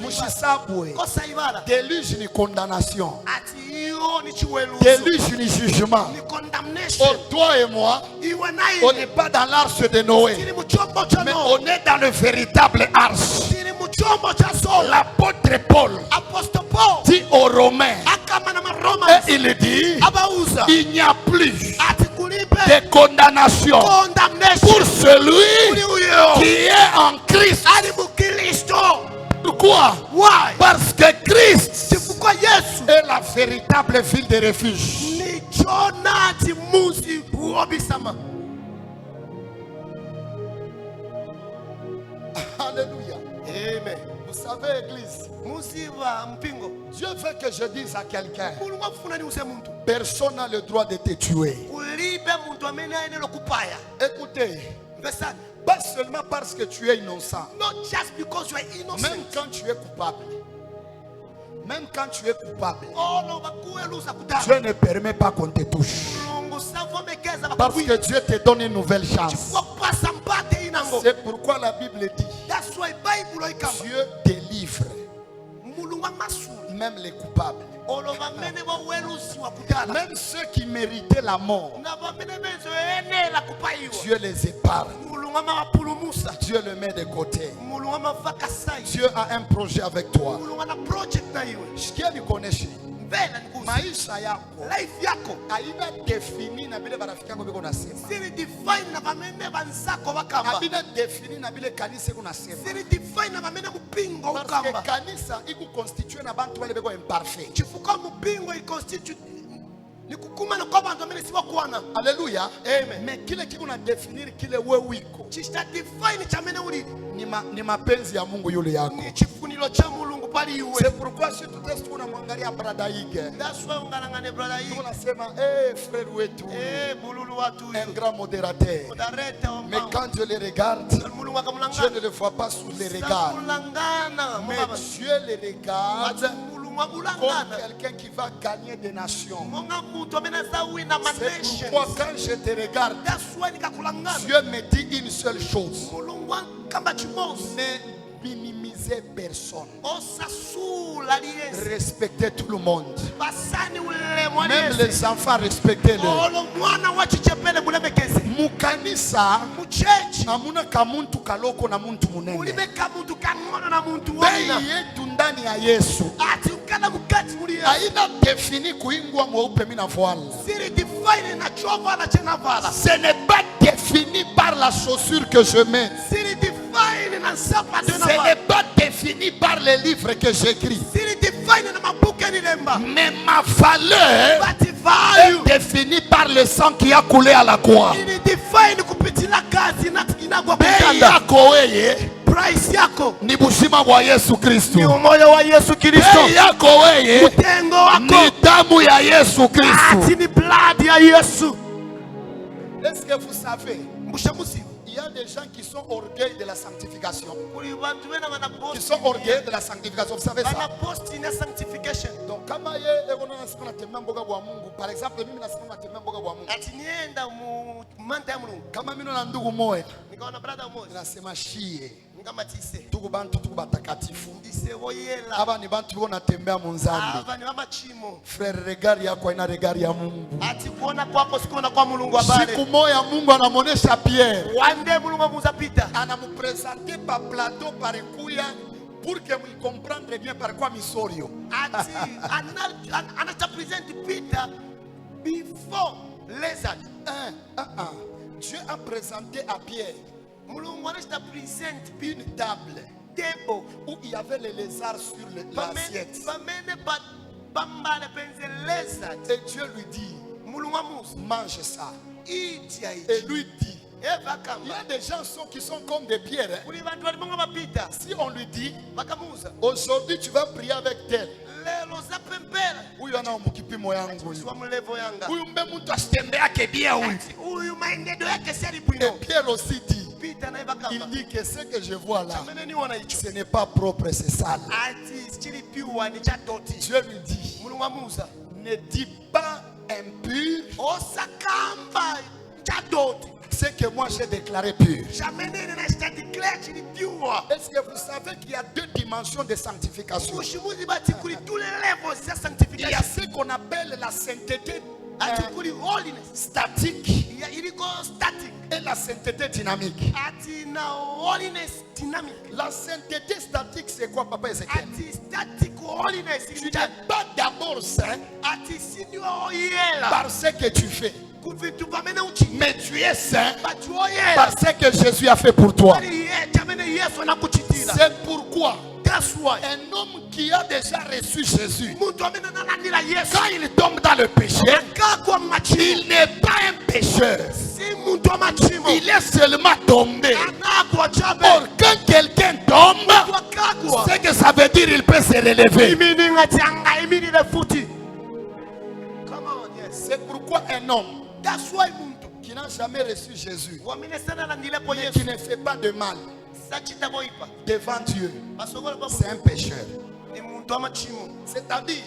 Mushisabwe. kosa ibala Déluge ni condamnation. ati iyo ni chiweluzo Déluge ni jugement. ni condemnation Or, toi et moi, iwe na on ile n'est pas dans l'arche de Noé, tili muchombo cha mais Noa on est dans le véritable arche. tili muchombo cha Sola L'apôtre Paul apostle Paul dit aux Romains, akama na maroma et il dit, abauza il n'y a plus ati kulibe de condamnation condemnation pour celui kuli uyo qui est en Christ. ali mukristo Pourquoi? why Parce que Christ chifukwa Yesu est la véritable ville de refuge. ni chona ati muzi wobisama Alléluia. amen Vous savez, Église, muziva mpingo Dieu veut que je dise à quelqu'un, mulungu afuna niuze muntu personne n'a le droit de te tuer. kulibe muntu amene ayenera kupaya Écoutez, mvesani pas seulement parce que tu es innocent, not just because you are même innocent quand tu es coupable. Même quand tu es coupable, ono bakuweluza Dieu kutala ne permet pas qu'on te touche. mulungu savomekeza Parce que Dieu te donne une nouvelle chance. kupasa mpate inango C'est pourquoi la Bible dit, that's why bible ikamba Dieu délivre mulungu amasula même les coupables. olo bamene boweluziwa kutala Même ceux qui méritaient la mort, na bamene bezoyenela kupayiwa Dieu les épargne. mulungu amawapulumusa Dieu le met de côté. mulungu amavaka sai Dieu a un projet avec toi. mulungu ana project na iwe Sikia nikuoneshe, mbela nikuza maisha yako life yako haina defini na vile barafiki yako biko nasema. siri define na bamene banzako bakamba Habina defini na vile kanisa iko nasema. siri define na bamene mupingo Parce que ukamba kanisa iko constitué na bantu wale biko imparfait. chifuka mupingo iconstitute ni kukumana kwa bantu amene sibakuwana Alléluia. amen Mais kile kiko na definir kile wewe iko chita define chamene uli ni mapenzi ya Mungu yule yako. ni chifunilo cha mulungu pali iwe C'est pourquoi si tu test unamwangalia brada Ige, that's why ungalangane brother hii tunasema frère wetu, bululu watu un grand modérateur. udarete Mais quand Dieu les regarde, mulungu Dieu akamulangana ne le voit pas sous les regards. mulangana Mais Dieu les regarde mulungu comme amulangana quelqu'un qui va gagner des nations. monga muntu amene azawina C'est manation pourquoi quand je te regarde, that's why nikakulangana Dieu me dit une seule chose. mulungu akamba chimosi Ne minimisez personne. osasula liyense Respectez tout le monde. basani ulemu Même aliyense les enfants, respectez-les. olo mwana wachichepele mulemekeze Mukanisa, muchechi hamuna kamuntu kaloko na muntu munene. mulibeka muntu kang'ono na muntu wina Bei yetu ndani ya Yesu ati ukana mukati muli yesu haina defini kuingwa mweupe mina voile. siri define na chovala chenavala Ce n'est pas défini par la chaussure que je mets. siri define na sapato Ce na n'est pas défini par les livres que j'écris. siri define na mabuku nilemba Mais ma valeur but est value définie par le sang qui a coulé à la croix. Ili define kupitila kazi na inagwa Bei kutanda. yako weye Price yako ni buzima wa Yesu Kristo. ni umoja wa Yesu Kristo. Bei yako weye Utengo wako ni damu ya Yesu Kristo. ati ni blood ya Yesu. Est-ce que vous savez, Mbushamusi il y a des gens qui sont orgueils de la sanctification. kuli bantu bena wana Qui post sont orgueils de la sanctification. Vous savez wana ça? post ina sanctification. Donc kama ye ekona nasema natembea mboga wa Mungu. Par exemple, mimi nasema natembea mboga wa Mungu. Ati nienda mu manta ya Mulungu. Kama mimi na ndugu moya, Nikaona brother mmoja nasema shie. nikamatise. Tuko bantu tuko batakatifu. Ndise boyela. Aba ni bantu biko natembea munzambi. Aba ni mama chimo. Frère, regari yako ina regari ya Mungu. Ati kuona kwako sikuona kwa Mulungu habari. Siku moya Mungu anamuonesha Pierre. Wande Mulungu amuzapita. Anamupresenter par plateau par kuya pour que vous comprendre bien par quoi misorio. Ati anata present Peter before lizard. Dieu a présenté à Pierre Mulungu anata present une table table où il y avait les lézards sur l'assiette. Bamene bambale penze lizard. Et Dieu lui dit, Mulungu amusa. mange ça. Itia Et lui dit, Eva il y kamba. a des gens qui sont comme des pierres. Hein. Kuli bantu walimonga bapita. Si on lui dit, Bakamusa. aujourd'hui tu vas prier avec tel. Lelo zapempela. Huyu ana mukipimo yangu huyu. Swa mlevo yanga. Huyu mbe mtu asitembeake bien huyu. Huyu maendeleo yake seri Et bwino. Pierre aussi dit, Peter na Eva il kamba. dit que ce que je vois là, Chamene ni wana hicho. ce n'est pas propre, c'est sale. Ati chili piwa ni cha doti. Dieu lui dit, Mulungu amusa. ne dis pas impur Osakamba cha doti. ce que moi j'ai déclaré pur. Chamene ni na sta declare chili piwa. Est-ce que vous savez qu'il y a deux dimensions de sanctification? Ushimuzi bati kuli tous les levels za Il y a sanctification. ce qu'on appelle la sainteté Ati kuli holiness. statique Ya iliko static. et la sainteté dynamique. Ati na holiness dynamic. La sainteté statique, c'est quoi, Papa Ezekiel? Ati static holiness Tu in n'es charge. pas d'abord saint Ati sini oyela. par ce que tu fais, Kuvitu vamene uchi. mais tu es saint Batu oyela. par ce que Jésus a fait pour toi. Bali ye chamene Yesu anakuchitila. C'est pourquoi That's why. un homme qui a déjà reçu Jésus, Muntu amene nalandila Yesu. quand il tombe dans le péché, Akakwa machimo. il n'est pas un pécheur. Si muntu wa machimo. Il est seulement tombé. Anakwa chabe. Or, quand quelqu'un tombe, Wakakwa. c'est que ça veut dire qu'il peut se relever. Imini ngati anga imini le futi. Come on, yes. C'est pourquoi un homme That's why muntu. qui n'a jamais reçu Jésus, Wamine sana landile po mais qui Yesu. ne fait pas de mal Sachita boipa. devant Dieu, Basogolo pa c'est un pécheur. ni muntu wa machimo. C'est-à-dire,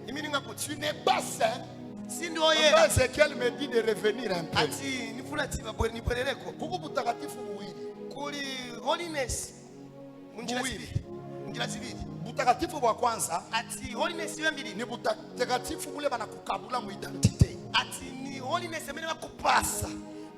Imini ngakuti. tu n'es pas saint. Si ndio Papa oyela. Ezekiel me dit de revenir un peu. Ati nifuna tiba bwe nipeleleko. Kuku butakatifu buwili. Kuli holiness. Munjira Buwili. zibiri. Munjira zibiri. Butakatifu bwa kwanza Ati holiness iwe mbili. ni butakatifu bule banakukabula mu identite. Ati ni holiness amene bakupasa.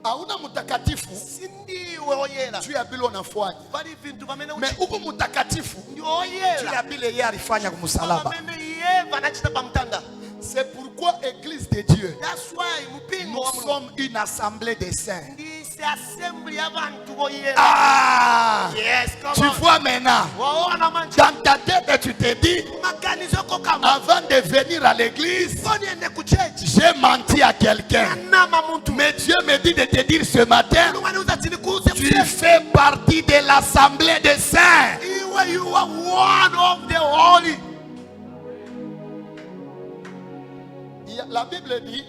Hauna mutakatifu Sindiwe oyela. juu ya bile unafanya. Bali vintu vamene Mais uchi. uko mutakatifu Ndio juu oyela. ya bile yeye alifanya kumsalaba. Vamene Yeva anachita pa mtanda. C'est pourquoi Église de Dieu, That's why mpingo nous wa Mulungu. sommes une assemblée de saints. Ndise assembly y'abantu boyela. Ah! Yes, Tu come on. vois maintenant, Waona manje. dans ta tête, tu te dis, Maganizo ko kama. avant de venir à l'église, Boni ende ku church. j'ai menti à quelqu'un. Nama muntu. Mais Dieu me dit de te dire ce matin, Mulungu anauza tilikuze tu fais partie de l'assemblée des saints. Iwe you are one of the holy. La Bible dit,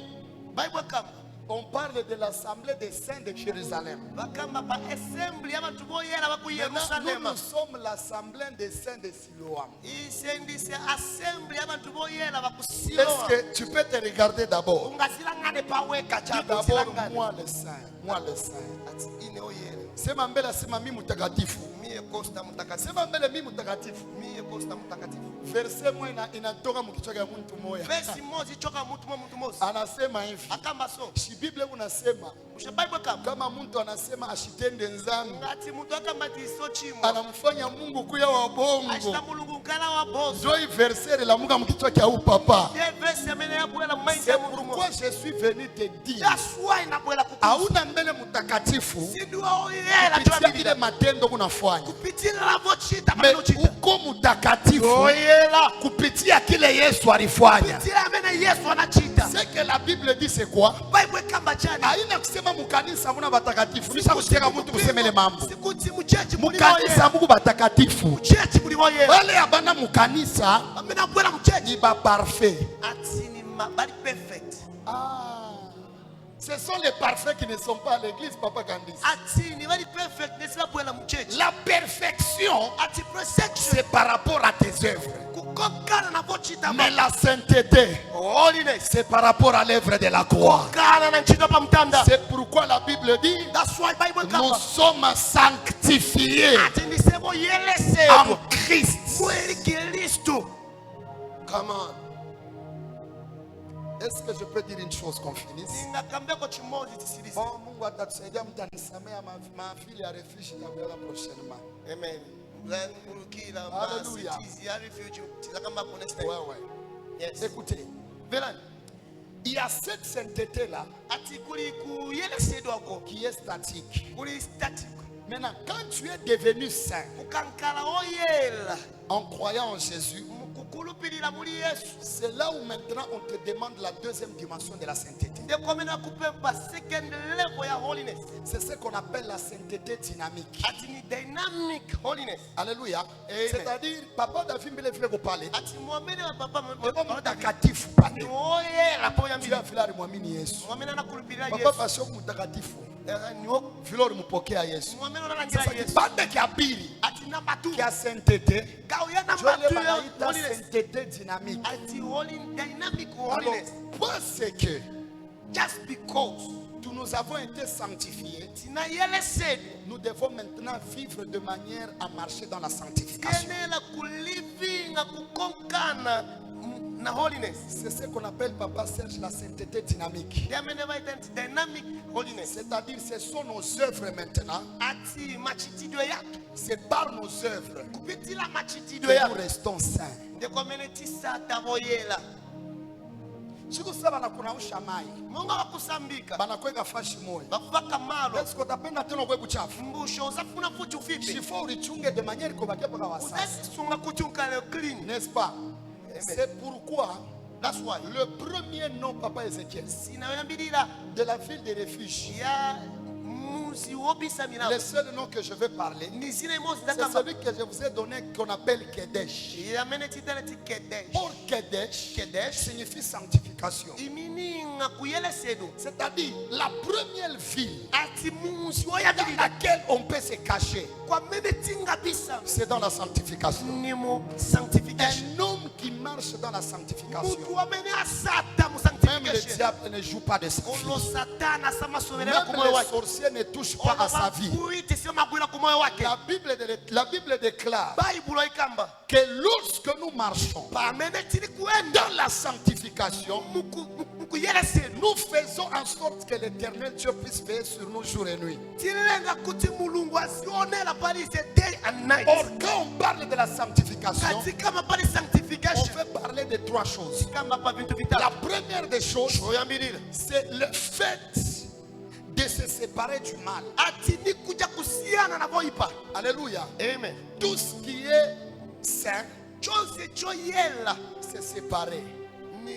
Bible kama. on parle de l'assemblée des saints de Jérusalem. Bakamba pa assembly y'abantu boyela baku Maintenant, Yerusalem. nous sommes l'assemblée des saints de Siloam. Isendise assembly y'abantu boyela baku Est-ce Siloam. que tu peux te regarder d'abord? Ungasilangane paweka Dis chapo d'abord, silangane. moi le saint, moi le saint. Ati ine oyela. Sema mbele, sema mimi mtakatifu. Mie Costa mtakatifu. Sema mbele mimi mtakatifu. Mie Costa mtakatifu. Verse moja inatoka mkichwa cha mtu moja. Verse moja choka mtu moja. Anasema hivi. Akamba so. Si Biblia unasema Usha Bible kama. kama mtu anasema ashitende nzambi, Ngati mtu akamba tiso chimo. anamfanya Mungu kuya wa bongo. Ashita mulungu nkala wa boss. Joy verset la Mungu mkichwa cha papa. Ye verse amene yabwela C'est mmainja mulungu. pourquoi je suis venu te dire That's why nabwela mtakatifu hauna mbele mtakatifu sindiwa oyera kupitia ile twabirira matendo unafanya. kupitira lavochita Me panochita uko mtakatifu oyera kupitia kile Yesu alifanya. kupitira amene Yesu anachita. Ce que la Bible dit c'est quoi? Bible kamba chani Haina kusema mukanisa muna batakatifu. Nisha kusikia mtu kusemele mambo. sikuti muchechi muli Mukanisa oyera Mungu batakatifu. muchechi muli oyera Wale abana mukanisa amene abwera muchechi ni ba parfait. ati ni bali perfect Ah. Ce sont les parfaits qui ne sont pas à l'église, Papa Candice. ati ni bali perfect nesibabwera muchechi La perfection, ati perfection c'est par rapport à tes œuvres. kukokana na vochita Mais la sainteté, holiness c'est par rapport à l'œuvre de la croix. kokana na ntchito pa mtanda. C'est pourquoi la Bible dit, That's why Bible nous kamba sommes sanctifiés ati nisebo en yelesedwa Christ. mweli Kristo. Come on. Est-ce que je peux dire une chose qu'on finisse? Ningakambeko chimozi tisirize. Bon, Mungu atatusaidia, mtanisamea mafili ya refuge takuela prochainement. Amen. Mulukira Hallelujah. masitizi ya refuge tizakamba kwa next time. Ouais, ouais. Yes. Écoutez, Velani il y a cette sainteté-là ati kuli kuyelesedwa ko qui est statique. kuli static Maintenant, quand tu es devenu saint kukankala oyela en croyant en Jésus, mukukulupilira muli Yesu c'est là où maintenant on te demande la deuxième dimension de la sainteté. ndekomena kupemba second level ya holiness C'est ce qu'on appelle la sainteté dynamique. ati ni dynamic holiness Alléluia. Amen. C'est-à-dire, Papa David vile vile parler. ati mwamene wa papa Mtakatifu pale. ni oyela po Tu yambili as vile alimwamini Yesu. mwamene anakulupilira Papa Yesu pasio mtakatifu. ni wo Vile ulimpokea Yesu. mwamene unalangira Sasa Yesu kipande kia pili ati namba 2 kia sainteté, gao ya Dieu namba le 2 ya banaita holiness sainteté dynamique. ati dynamic Alors, holiness parce que just because nous avons été sanctifiés, tinayelesedwa nous devons maintenant vivre de manière à marcher dans la sanctification. kenela kulivinga kukonkana na holiness C'est ce qu'on appelle, Papa Serge, la sainteté dynamique. yamene vaita nti dynamic holiness C'est-à-dire, ce sont nos œuvres maintenant. ati machitidwe yatu C'est par nos œuvres kupitila machitidwe que nous yatu restons saints. ndekomene tisata voyela Siku sasa banakunausha mai, mungu wakusambika banakweka fashi moyo. bakuvaka malo Est-ce que utapenda tena ukwe kuchafu? mbusho uzafuna futi ufipi Shifo ulichunge de manière kubakia paka wasasa. uzazisunga kuti unkale clean N'est-ce pas? C'est pourquoi that's why le premier nom, Papa Ézéchiel, sinayoyambirira de la ville de refuge, ya muzi wobisa le milango seul nom que je vais parler, ni zina imozi c'est zakamba celui que je vous ai donné qu'on appelle Kedesh. yamene titele ti kedesh Or Kedesh Kedesh signifie sanctification. imininga kuyelesedwa C'est-à-dire la première ville ati muzi dans woyambirira laquelle on peut se cacher, kwamene tingabisa c'est dans la sanctification. ni mu sanctification Un homme qui marche dans la sanctification, mutu wamene asata mu même le sanctification diable ne joue pas de sa olo vie. satana samasoverera ku Même moyo les wake sorciers ne touchent pas à sa vie. olovakuiti sio magwira ku moyo wake La Bible déclare baibulo ikamba que lorsque nous marchons pamene tili kuenda dans la sanctification, mukuyelesedwa nous faisons en sorte que l'éternel Dieu puisse veiller sur nous jour et nuit. tilenga kuti mulungu azionera palise day and night Or, quand on parle de la sanctification, kati kama pali on sanctification veut parler de trois choses. kamba pa vintu La vitatu première des choses, oyambirira c'est le fait de se séparer du mal. ati ni kuja kusiana na voipa Alléluia. amen Tout ce qui est saint, chose choyela c'est séparé. ni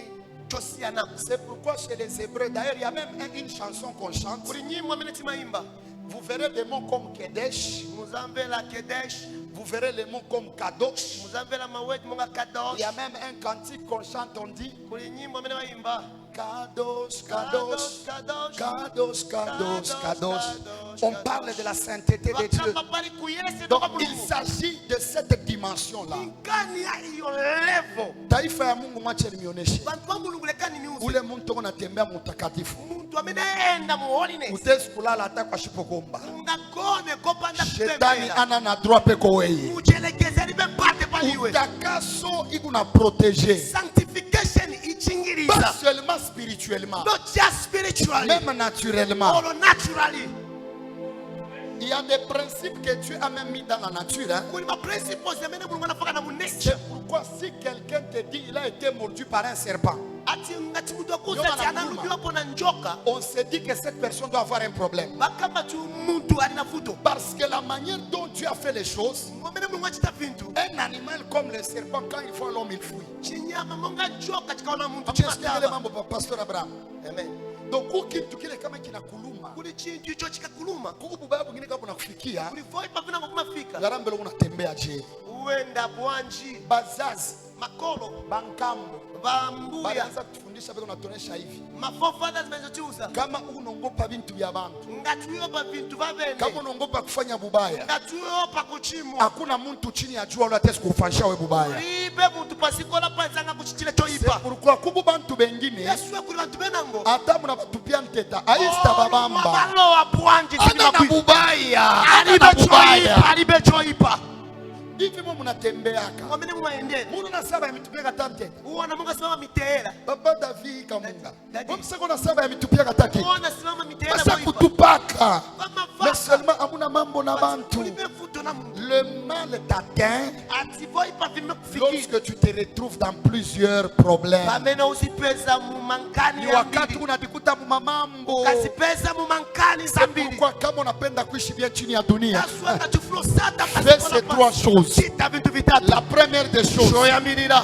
chosiana C'est pourquoi chez les Hébreux, d'ailleurs, il y a même une chanson qu'on chante. kuli nyimbo amene timayimba Vous verrez des mots comme Kedesh, muzamvela kedesh vous verrez les mots comme Kadosh. muzamvela mawedi monga Il kadosh y a même un cantique qu'on chante, on dit kuli nyimbo amene bayimba Kadosh, Kadosh, kadosh Kadosh, Kadosh, Kadosh. On parle de la sainteté de Dieu. bakamba pali kuyelesedwa Donc kwa il mulungu s'agit de cette dimension-là. ingani ya iyo level Taifa ya Mungu mwache nionyeshe. bantu ba mulungu lekani niuze Ule muntu unatembea mutakatifu. muntu amene enda mu holiness Utezi kulala hata kwa shipokomba. ungagone kopanda Shetani kupembela ana na droit peko wewe. muchelekeze libe mpate paliwe Utakaso ikuna protéger. sanctification Pas ichingiriza seulement spirituellement, not just spiritually même naturellement. or naturally Il y a des principes que Dieu a même mis dans la nature. Hein. kuli ma principles amene mulungu anafaka na mu nature C'est pourquoi si quelqu'un te dit il a été mordu par un serpent, ati ngati mutu akuza Nyoka ati na analumiwa po na njoka on se dit que cette personne doit avoir un problème. bakamba tu muntu ali na vuto Parce que la manière dont Dieu a fait les choses, ngomene mulungu achita vintu un animal comme le serpent, quand il voit l'homme, il fuit. chinyama monga njoka chikaona muntu Tu expliques les chimatava. membres, Pasteur Abraham. Amen. Donc, kitu kile kama kinakuluma, kuli chintu icho chikakuluma kubaba bwingine kama unakufikia, kulivoipa vina kumafika garambele unatembea je. uenda bwanji Bazazi, makolo bankambo, bambuya balianza kutufundisha beko natonesha hivi. mafofathers bezochiuza Kama unaogopa bintu vya bantu, ngatiuyopa vintu kama vavene unaogopa kufanya bubaya, ngatiuyopa kuchimwa hakuna mtu chini ya jua ulatesi kufanisha we bubaya. libe muntu pasikola panzanga kuchichile C'est choipa pourquoi kubu bantu bengine yesuwe kuli bantu benango hata munabatupia nteta aista babamba mabalowa bwanji ana na bubaya, ana na alibe bubaya choipa alibe choipa hivi. Mu munatembeaka ngomene mwaendele munu na saba ya mitupia kata nteta uona munga simama miteela baba David kamunga Daddy. mumseko na saba ya mitupia kata ki uona simama miteela basa boipa kutupaka mais bamavaka seulement amuna mambo na bantu. ulibe vuto na muntu Le mal t'atteint ati voipa vimekufikiri lorsque tu te retrouves dans plusieurs problèmes. pamene uzipeza mumankani Ni ya wakati mbili unajikuta mumamambo. ukazipeza mumankani za mbili Pourquoi kama unapenda kuishi bien chini ya dunia, taswa ngachifulosata fais ces trois choses. sita vintu vitatu La première des choses,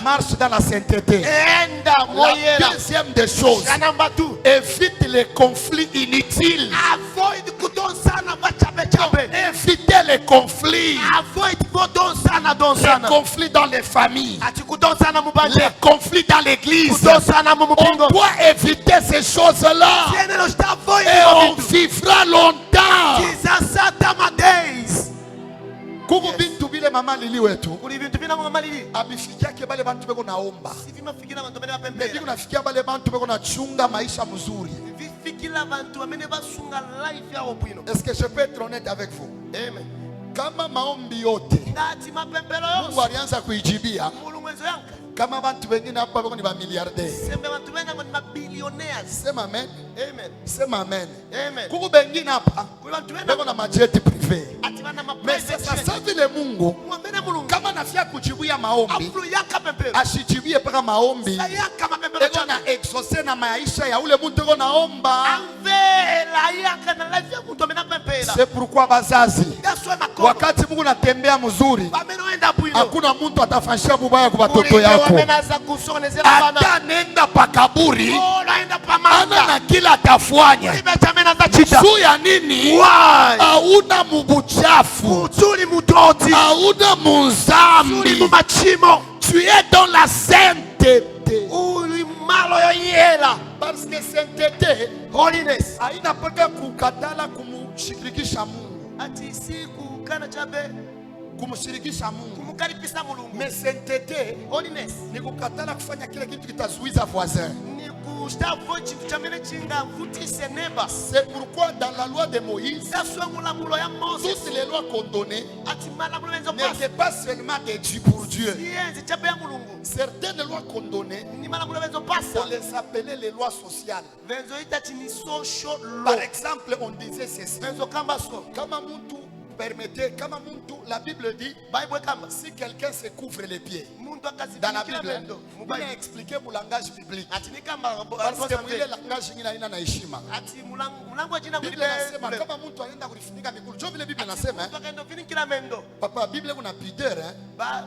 marche dans la sainteté. enda La moyela deuxième des choses, ya namba 2 évite les conflits inutiles. avoid kudonsana vachabechabe Évitez les conflits. avoid vodonsana Les donsana conflits dans les familles. ati kudonsana Les mubanja conflits dans l'église. kudonsana On mumupingo doit éviter ces choses-là. tienelo chitavoid Et on vivra longtemps. tizasatama days Kuku bintu bile mama lili wetu kuli vintu vinamwa malili abifikiake bale bantu beko naomba. sivimafikira bantu bamene Mebiki bapembera unafikia bale bantu beko nachunga maisha mzuri. vifikira bantu bamene basunga life yawo bwino Est-ce que je peux être honnête avec vous? amen Kama maombi yote ngati mapembero Mungu yonse alianza kuijibia, mulungu ezo yanka kama bantu wengine hapa beko ni ba milliardaire. sembe bantu benango ni mabilionaires Sema amen. amen Sema amen. amen Kuku bengine hapa kuli bantu beko benango na majeti privé. ati bana Mais sasa maprivate vile Mungu mwambene mulungu kama nafia kujibuya maombi, afulu yanka pembero ashijibie paka maombi. sayanka mapembero Eko na chana exaucer na maisha ya ule muntu eko naomba. amvela yanka na life ya muntu amene apembera C'est pourquoi bazazi, yaswe makolo wakati Mungu natembea mzuri, bamene oenda bwino hakuna muntu atafanyisha bubaya kwa watoto Kuliko yako. wamene aza kusonezera bana Hata nenda pakaburi, onaenda ana pamanda na kila atafanya. ibe chamene aza chita Juu ya nini? why Hauna mubuchafu, utuli mutoti hauna utuli munzambi. mumachimo Tu es dans la sainteté. uli malo yoyela Parce que sainteté holiness haina paka kukatala kumshirikisha Mungu, ati siku kana chabe kumshirikisha Mungu. kumukaribisha mulungu Mais sainteté holiness ni kukatala kufanya kile kitu kitazuiza voisin. ni kustavo chintu chamene chingavutise neba C'est pourquoi dans la loi de Moïse, yaswe mulamulo ya moses toutes les lois qu'on donnait ati malamulo benzo n'étaient pas seulement des dieux pour Dieu. siyenzi chabe ya mulungu Certaines lois qu'on donnait, ni malamulo benzo on pasa les appelait les lois sociales. benzo ita chini social Par law exemple, on disait ceci. benzo kamba so Kama muntu permettez, kama muntu, la Bible dit, bible kamba si quelqu'un se couvre les pieds, muntu dans la akazifikira Bible, bendo on mubai a expliqué mon langage biblique. ati ni kamba Parce que mwile langage ingine haina na heshima. ati mulango wa jina Biblia inasema kama mtu anaenda kulifunika miguu. Ndio vile Biblia inasema, mtu akaenda vinikira mendo papa, Biblia kuna pudeur, hein?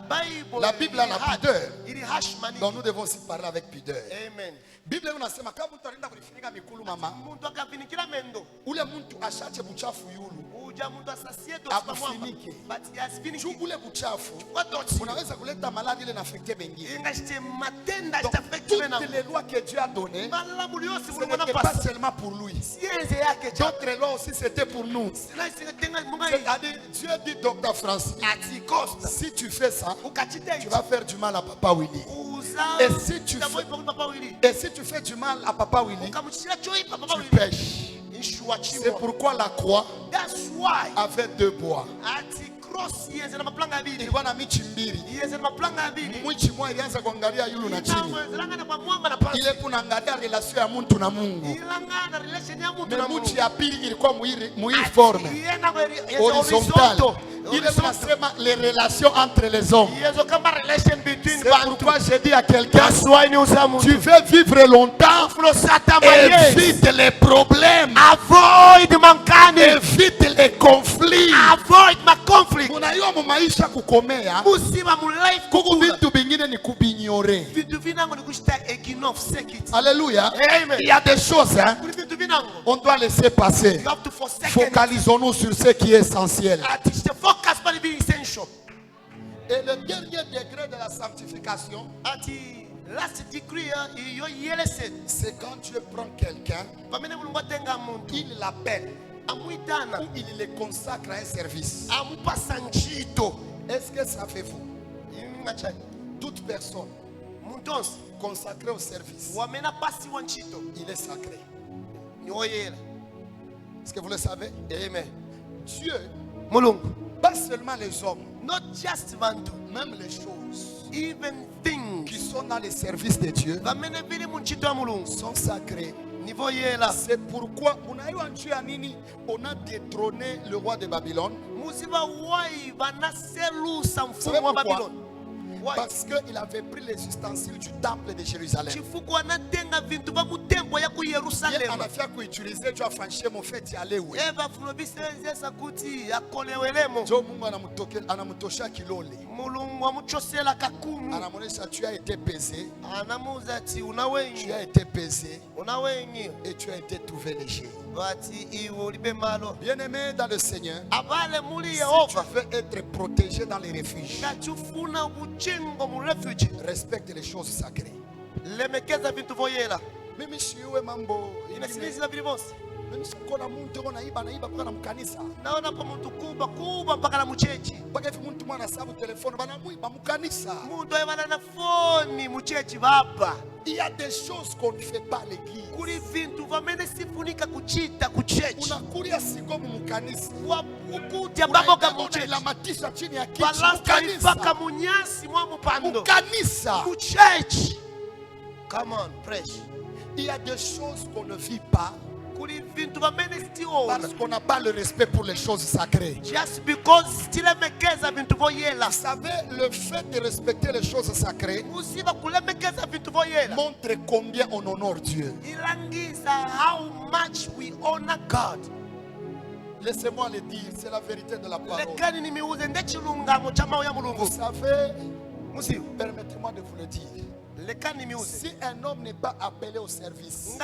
bible La Bible a la pudeur. ili hash mani Donc nous devons aussi parler avec pudeur. amen Biblia inasema kama mtu anaenda kulifunika miguu mama, muntu akavinikira mendo ule mtu ashache buchafu yulu. uja muntu asasie Abufinike. but Juu yasifiniki ule buchafu kwatoti unaweza kuleta maradhi ile na affecter wengine. ingashite matenda Donc chitafekti mena toutes les lois que Dieu a données, malamulo yose ce mulungu n'était pas anapasa seulement pour lui. sienze yake cha D'autres lois aussi c'était pour nous. sina isingatenga munga C'est-à-dire, Dieu dit, Docteur Francis, ati costa si tu fais ça, ukachite tu vas faire du mal à Papa Willy. uza Et si tu tamoi fais- pa papa wili Et si tu fais du mal à Papa Willy, ukamuchira choi pa papa tu wili pêches. inshua C'est chimo pourquoi la croix that's why avait deux bois. ati cross yenze na maplanga abiri ilikuwa na michi mbili. yenze na maplanga abiri Mwichi mmoja ilianza kuangalia yulu na chini. ilangana kwa mwamba na pasi Ile kunaangalia relation ya mtu na Mungu. ilangana relation ya mtu na Mungu. Mwichi ya pili ilikuwa muiri forme horizontale. Il transforme les relations entre les hommes. C'est pourquoi j'ai dit à quelqu'un, tu veux vivre longtemps, évite les problèmes, évite les conflits. Unajua mu maisha kukomea, kuku vitu vingine ni kubignore. Alléluia. Il y a des choses, hein, on doit laisser passer. Focalisons-nous sur ce qui est essentiel. Et le dernier degré de la sanctification, c'est quand tu prends quelqu'un, il l'appelle ou il le consacre à un service. Est-ce que ça fait vous? Toute personne consacrée au service, il est sacré. Est-ce que vous le savez? Amen. Dieu, pas seulement les hommes, not just bantu, même les choses even things qui sont dans les services de Dieu sont sacrés. C'est pourquoi on a détrôné le roi de Babylone. Parce qu'il avait pris les ustensiles du temple de Jérusalem. Il a fait qu'utiliser tu as franchi mon fait y aller. Tu as été pesé. Tu as été pesé. Et tu as été trouvé léger. Bien-aimé dans le Seigneur, si tu veux être protégé dans les refuges, respecte les choses sacrées. Mimi siwe mambo mimi sikona muntu naiba kwa mkanisa. Naona pa mtu kuba mpaka na mchechi. Mpaka hivi mtu mwana sababu telefoni banamuiba mkanisa. Mtu ayebana na phone mchechi baba. Il y a des choses qu'on ne fait pas à l'église. Kuri vintu vamene sifunika kuchita kuchechi. Unakulia sikomu mkanisa. Ukutia baboga mchechi. La matisa chini ya kichwa mkanisa. Paka munyasi mwa mpando. Mkanisa. Mchechi. Come on, fresh. Il y a des choses qu'on ne vit pas. Parce qu'on n'a pas le respect pour les choses sacrées. Just because vous savez, le fait de respecter les choses sacrées montre combien on honore Dieu. How much we honor God. Laissez-moi le dire, c'est la vérité de la parole. Vous savez, permettez-moi de vous le dire. Si un homme n'est pas appelé au service,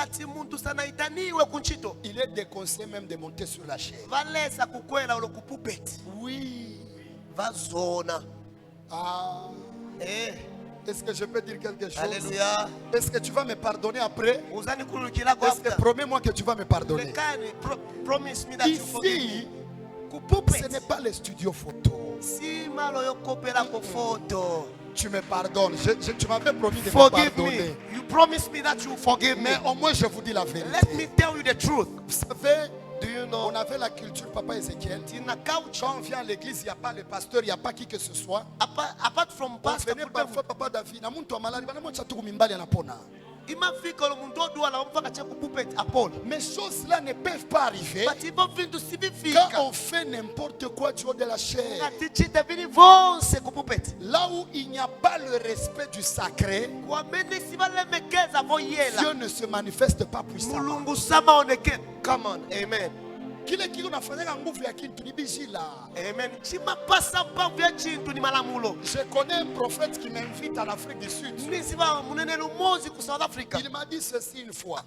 il est déconseillé même de monter sur la chaise. Oui. Ah. Est-ce que je peux dire quelque chose? Alléluia. Est-ce que tu vas me pardonner après? Est-ce que promets-moi que tu vas me pardonner? Ici, ce n'est pas le studio photo. Tu me pardonnes. Tu m'avais promis de me pardonner. You promised me that you forgive me. Mais au moins je vous dis la vérité. Let me tell you the truth. Vous savez, do you know, on avait la culture Papa Ezekiel. Quand on vient à l'église, il n'y a pas le pasteur, il n'y a pas qui que ce soit. Apart from pastor, on venait parfois Papa David. Na muntu amalali bana mwacha tu kumimbali anapona. Mais choses là ne peuvent pas arriver quand on fait n'importe quoi du haut de la chair. Là où il n'y a pas le respect du sacré, Dieu ne se manifeste pas puissamment. Come on, amen. Kile kile unafanyanga nguvu ya kintu ni bijila. Amen. Je connais un prophète qui m'invite en Afrique du Sud. Il m'a dit ceci une fois.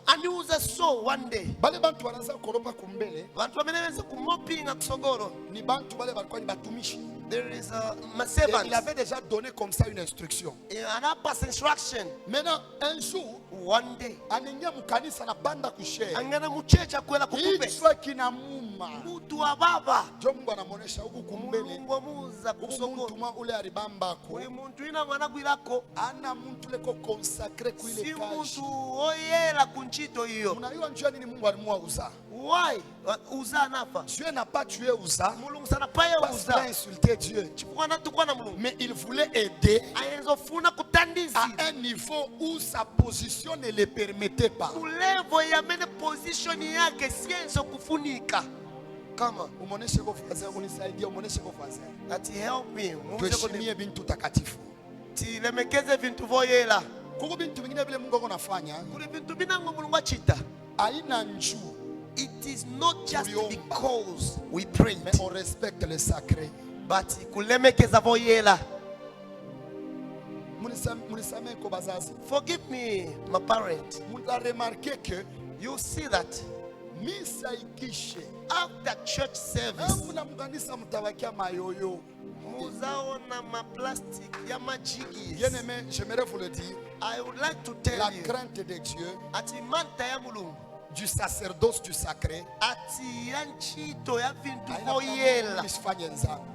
One day. Bale bantu wanaanza koropa kumbele. Ni bantu bale balikuwa ni batumishi. There is a il avait déjà donné comme ça une instruction. Maintenant, un jour, one day, anengia mukanisa na banda kushare. Kichwa kinamuma. Mtu ababa. Jo Mungu anamuonesha huku kumbele. Mtu mwa ule aribamba ko. Ana mtu leko consacré kuile kazi. Si mtu oyela kunchito hiyo. Unajua njia nini Mungu alimuuza? Why? Uza nafa. Dieu n'a pas tué Uza Mulungu sana paya parce qu'il a uza. insulté Dieu. Chifukwana tukwana mulungu. Mais il voulait aider Ayenzo funa kutandizi. à un niveau où sa position ne le permettait pas. Kulevo ya mene position yake sienzo kufunika. Kama Umoneshe kwa fazer, unisaidie umoneshe kwa fazer. that help me. Tuheshimie bintu takatifu. Tilemekeze vintu voyela. Kuko bintu vingine vile Mungu anafanya Kuli vintu binango mulungu achita. haina njuu, It is not just Tuliomba. because we prayed, mais on respecte le sacré. but kulemekeza voyela. Munisamee kwa bazazi. Forgive me, my parent. Muta remarqué que You see that misa ikishe after church service, muna mkanisa mtabakia mayoyo. muzaona ma plastic ya majigi. Bien aimé, j'aimerais vous le dire, I would like to tell la you crainte de Dieu, ati manta ya mulungu du sacerdoce du sacré, ati ya nchito ya vintu haina voyela misifanye nzangu.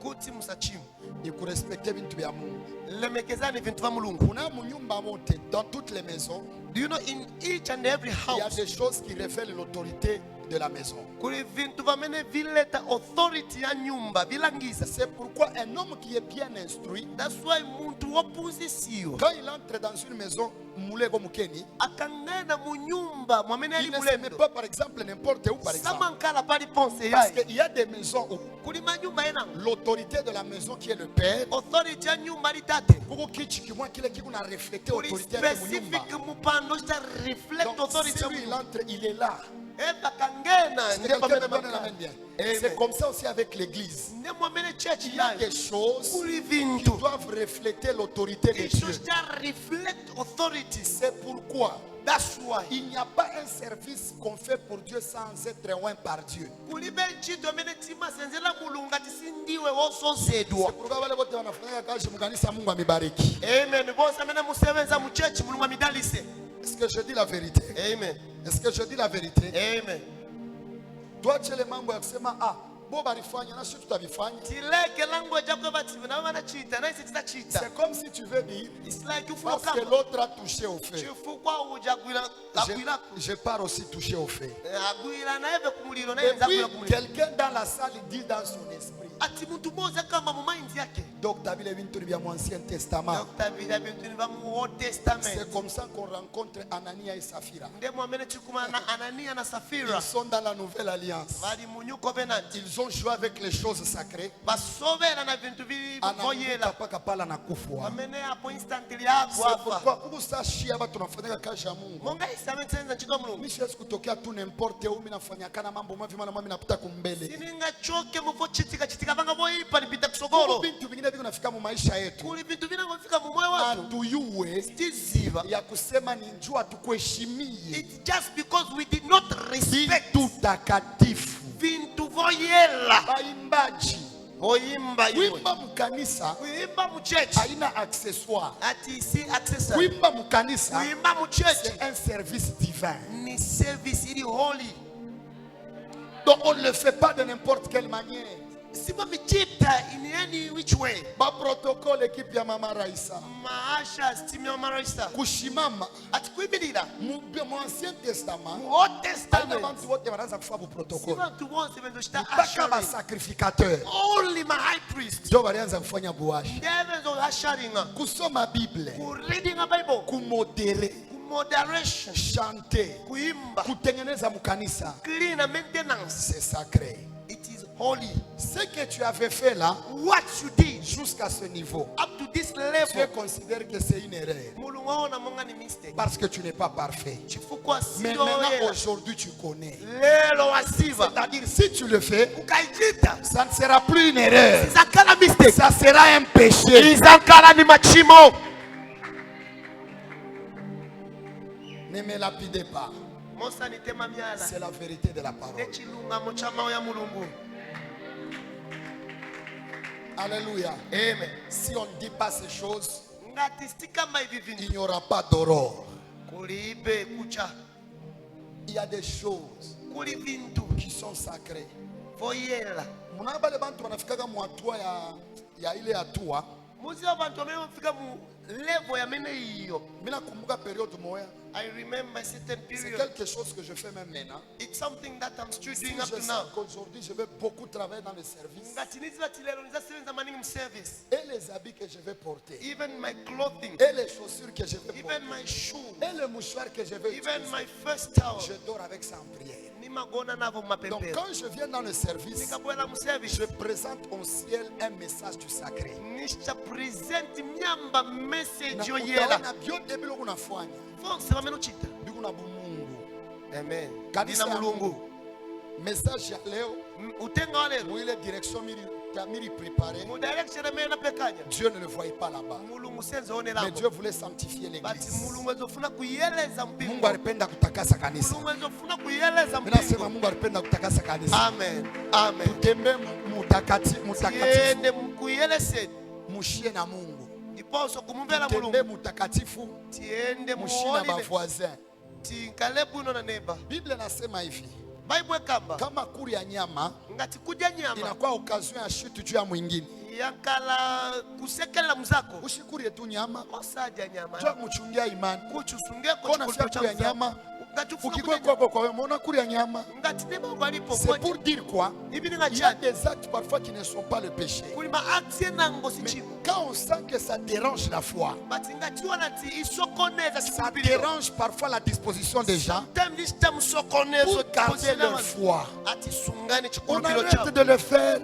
kuti musachimu Ni kurespecte bintu vya Mungu. lemekezani vintu va mulungu. Kuna munyumba mote, dans toutes les maisons, Do you know in each and every il y a house des choses qui révèlent l'autorité de la maison. kuli vintu vamene vileta authority ya nyumba vilangiza. C'est pourquoi un homme qui est bien instruit, That's why muntu wophunzisiwa quand il entre dans une maison, mulego mukeni, akangena mu nyumba mwamene ali il ne se met mulendo pas par exemple n'importe où par exemple. samankala pali ponse Parce yaye qu'il y a des maisons où kuli manyumba ena l'autorité de la maison qui est le père, authority ya nyumba litate kuko kichi kimwa kile kiko na refléter kuli autorité ya munyumba. specific mupando chita reflect Donc authority si ya lui il mulungu. entre, il est là. Eba kangena C'est nde quelqu'un pamene qui donne la main makala bien. Amen. C'est comme ça aussi avec l'église. nde mwamene church Il y a yayo des choses kuli qui vintu doivent refléter l'autorité de icho Dieu. chita reflect authority. C'est pourquoi That's why il n'y a pas un service qu'on fait pour Dieu sans être oint par Dieu. kulibe ntchito imene timasenzera mulungu ati sindiwe C'est wosozedwa. pourquoi wale wote wanafanya kazi mkanisa, Mungu amebariki. Amen. Bose amene musebenza mu church mulungu amidalise. Est-ce que je dis la vérité? Amen. Est-ce que je dis la vérité? Amen. Tuache le mambo ya kusema bo balifanya na sisi tutavifanya. Tileke language yako bati na wanachita na sisi tutachita. C'est comme si tu veux dire It's like you parce que fuka. l'autre a touché au feu. Chifukwa uja gwira agwira Je pars aussi toucher au feu. agwira na eve kumuliro na Et yenza puis gwira kumuliro. quelqu'un dans la salle dit dans son esprit. Ati muntu moza kama mu mind yake. Donc tu as vu les vingt de l'Ancien Testament. Dr. Vida bintu va mu Old C'est Testament. comme ça qu'on rencontre Anania et Saphira. Ndemo amene chikuma na Anania na Safira. Ils sont dans la nouvelle alliance. Bali mu New Covenant. Ils ont joué avec les choses sacrées. Basovera na vintu voyela. Anapaka pala na kufwa. Amene hapo instantly C'est hapo pourquoi hapa. kukusashia watu tunafanya kazi ya Mungu. Monga isametsenza ntchito mulungu. Mimi siwezi kutokea tu n'importe où, mimi nafanya kana mambo mavi maana mimi napita kumbele. Sininga choke muvo chitika vanga voipa nipita Kuko kusogolo. vitu vingine viko nafika mu maisha yetu. Kuli vintu vinangofika mu moyo watu. Atuyue Tiziva. ya kusema ni njua tukuheshimie. It's just because we did not respect Vitu takatifu. vintu voyela. Baimbaji. Voimba iwe. Kuimba mkanisa Kuimba mu church. haina accessoire. Ati si accessory. Kuimba mkanisa Kuimba mu church. c'est un service divin. Ni service ili holy. Donc on ne le fait pas de n'importe quelle manière. Sima michita in any which way. Ba protocole équipe ya Mama Raisa. Maasha stimia marista. Kushimama Ati kuibilira. mu Ancien Testament. Mu Old Haina Testament. bantu wote wanaanza kufa bu protocole. Sima tu wonse vendo shita Mpaka ba ushering. sacrificateur. Only my high priest. Ndio walianza kufanya buashi. Ndevenzo ushering. Kusoma Bible. Ku reading a Bible. Kumodere. Ku moderation. Chanter. Kuimba. Kutengeneza mkanisa. Clean and maintenance. C'est sacré. It is holy. Ce que tu avais fait là, What you did jusqu'à ce niveau, up to this tu level. considères que c'est une erreur. Mulungu waona monga ni mistake. Parce que tu n'es pas parfait. Chifukwa Mais sido maintenant, yela. aujourd'hui, tu connais. Lelo wasiva. C'est-à-dire, si tu le fais, Ukaijita. ça ne sera plus une erreur. Izakala mistake. Ça sera un péché. Izakala ni machimo. Ne me lapidez pas. Mosa ni tema miala. C'est la vérité de la parole. Nechilunga mochama ya mulungu. Alléluia. Amen. Si on ne dit pas ces choses, Ngatistika maivi vindu. il n'y aura pas d'aurore. Kulibe kucha. Il y a des choses Kuli vindu. qui sont sacrées. Voyela. Muna bale bantu wanafikaga mu hatua ya ile hatua. Muzi abantu wamefika mu level ya mene hiyo. Mimi nakumbuka period moya I remember a certain C'est period. quelque chose que je fais même maintenant. It's something that I'm still Si doing up je to sais now. qu'aujourd'hui je vais beaucoup travailler dans le service, Ngati nizilati lero nizasebenza maningi mu service. et les habits que je vais porter, Even my clothing, et les chaussures que je vais porter, even my shoe, et le mouchoir que je vais even utiliser, my first towel. je dors avec ça en prière. Nimagona navo Donc mapempero. quand je viens dans le service, Nikabwela mu service. je présente au ciel un message du sacré. Nisha present myamba message Na yoyela. utaona byote bilo unafanya Fonse bameno chita. biko na bumungu. Amen. Kabisa Dina ya mulungu. Mungu. Message ya leo Utenga wa lero. muile direction miri préparé. Mu direction mena pekanya. Dieu ne le voyait pas là-bas. Mulungu senze one Mais lambo. Dieu voulait sanctifier Bati l'église. mulungu ezofuna kuyeleza mpingo. Mungu alipenda kutakasa kanisa. Mulungu ezofuna kuyeleza Mimi nasema mpingo. Mungu alipenda kutakasa kanisa. Amen. Amen. Tutembe mutakatifu, Tiende mukuyelese. mushie na Mungu. Ndiposo kumumbela Tutembe mulungu. mutakatifu, Tiende mushie na muone. bavoisin. Tinkalebu ino na neba. Biblia nasema hivi, Bible kamba. kama kuri ya nyama Ngati kuja nyama. inakuwa occasion ya chute juu ya mwingine, Yakala kusekela mzako. ushikurie tu nyama, Osaja nyama. njoo muchungia imani. Kuchusunge ko Kona chikulu siku ya cha nyama, Ngati ukikwe kwako kwa wewe umeona kuri ya nyama. ngati nebo balipo C'est pour dire quoi? Ibi Il y a ningacha. des actes parfois qui ne sont pas le péché. Kulima action nango Mais sichimo. quand on sent que ça dérange la foi, Bati ngati wana ti isokoneza ça chikulupiliro. dérange parfois la disposition des gens Sometimes this time sokonezo pour garder leur foi. ati sungani On chikulupiliro arrête chao. de le faire.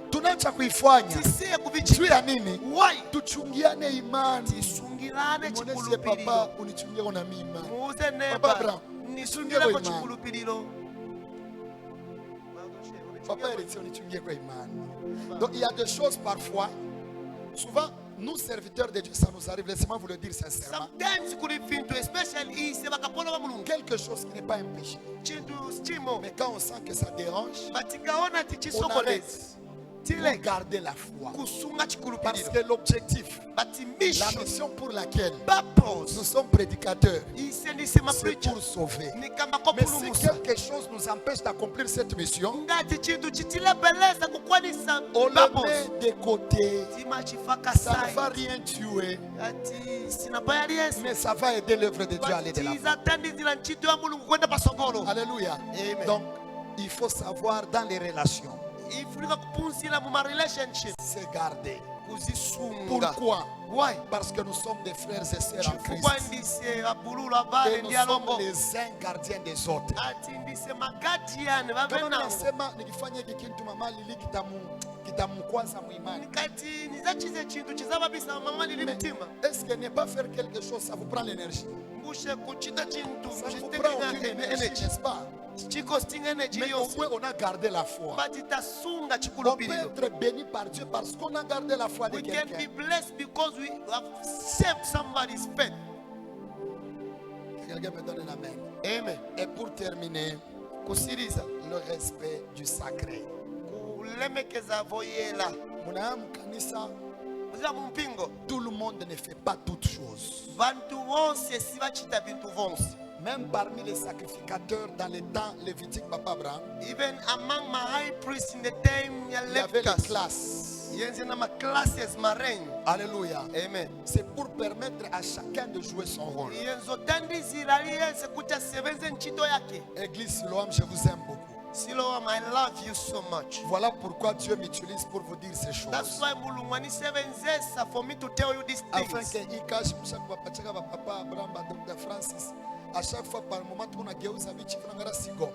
Tunaacha kuifanya. Tisiye Juu kuvichika. ya nini? Why? Tuchungiane imani. Tisungilane Mwoneshe chikulupiliro. papa unichungie na mimi. Muuze Papa neba. Abraham, Nisungile kwa kwa imani. chikulupiliro. Papa Eric unichungie kwa imani. Donc il y a des choses parfois, souvent nous serviteurs de Dieu, ça nous arrive, laissez-moi vous le dire sincèrement. Sometimes kuli fintu especially ise bakapona ba mulungu. Quelque chose qui n'est pas un péché. Chintu chimo. Mais quand on sent que ça dérange, Batikaona ti on chisokoneza. arrête. Pour Tile garder la foi. kusunga Parce chikulupiliro. que l'objectif, Bati la mission mission pour laquelle purpose. nous sommes prédicateurs, Ise ndise c'est mapreacher. pour sauver. Nikamba Mais si kopulumusa. quelque chose nous empêche d'accomplir cette mission, Ngati chintu chitilebeleza kukwanisa on le purpose. met de côté. Tima chifaka Ça ne va sai. rien tuer, Ati sinabaya liyesu. mais ça va aider l'œuvre de Dieu à aller de l'avant. Batiza tandizila ntchito ya mulungu kwenda pasogolo. Alléluia. Amen. Donc, il faut savoir dans les relations, Ifunika kupunzila mu ma relationship. se garder. Kuzisunga. Pourquoi? Why? Parce que nous sommes des frères et sœurs en Chifukwa Christ. ndise abululu Et abale nous ndi sommes alongo. les uns gardiens des autres. Ati ndise magadiani Kama vavenango. nasema nikifanya hiki kitu mama lili kitamkwaza muimani. Nikati nizachize chintu chizababisa mama lili Mais mtima. est-ce que ne pas faire quelque chose, ça vous prend l'énergie? Mbushe kuchita chintu Ça vous mchiteke prend na aucune énergie, energy. n'est-ce pas? Chiko sting energy Mais au yose. moins on a gardé la foi. Bati tasunga On peut chikulupiliro. être béni par Dieu parce qu'on a gardé la foi de We can be quelqu'un. blessed because we have saved somebody's faith. Quelqu'un me donne un amen. Amen. Et pour terminer, Kusiriza. le respect du sacré. Kulemekeza voyela. Munaam kanisa, Muzira mu mpingo. tout le monde ne fait pas toutes choses. Vantu vonse sivachita vintu vonse. Même parmi les sacrificateurs dans les temps lévitiques, Papa Abraham, Even among my high priests in the time ya il y avait les Leviticus. classes. Yenze na ma classes marraine. Alléluia. Amen. C'est pour permettre à chacun de jouer son rôle. Yenzo tandizira liyense kuti asebenze ntchito yake. Église Siloam, je vous aime beaucoup. Siloam, I love you so much. Voilà pourquoi Dieu m'utilise pour vous dire ces That's choses. why mulungu anisebenzesa for me to tell you these Afin things. que ikashi mshaka bapachaka Papa Abraham, Dr. Francis, à chaque fois par moment tunageuza vichi vinangara sigoma.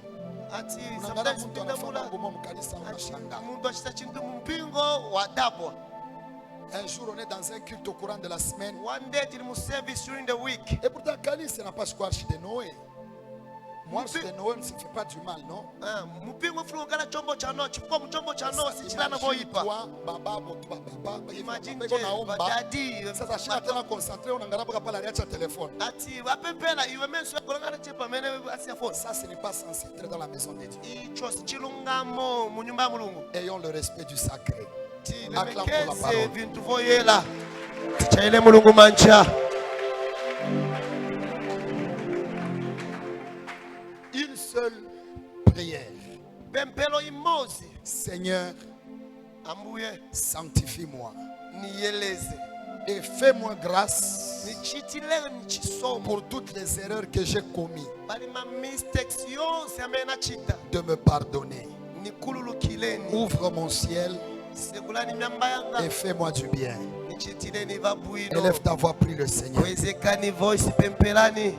Ati Unangara sometimes mtu anafanya ndabula ngoma mkanisa unashanga. muntu achita chintu mumpingo wadabwa. Un jour on est dans un culte au courant de la semaine. One day tili mu service during the week. Et pourtant kanisa n'a pas quoi arche de Noé. Moi arche de Noé ne se fait pas du mal, non? Mupingo ufuna kugala chombo cha Noa chifukwa mu chombo cha Noa sichilana voipa. Toi, baba, baba, Imagine baba, naomba. badadi. Sasa shina tena concentré unangara paka pala aliacha téléphone. Ati wapempela iwe menso yakolangana chepa mene asiya phone. Ça ce n'est pas censé être dans la maison de Dieu. Icho sichilungamo mu nyumba ya mulungu. Ayons le respect du sacré. Acclame pour la Tilemekeze parole. vintu voyela. Tichaile mulungu mancha. Une seule prière. Pempelo imozi. Seigneur, Ambuye sanctifie-moi. niyeleze. et fais-moi grâce nichitileni chisomo pour toutes les erreurs que j'ai commises, bali ma mistakes yonse amena chita de me pardonner. nikululukileni Ouvre mon ciel segulani myamba yanga et fais-moi du bien. nichitileni vabwino Élève ta voix, prie le Seigneur. wezekani voice pempelani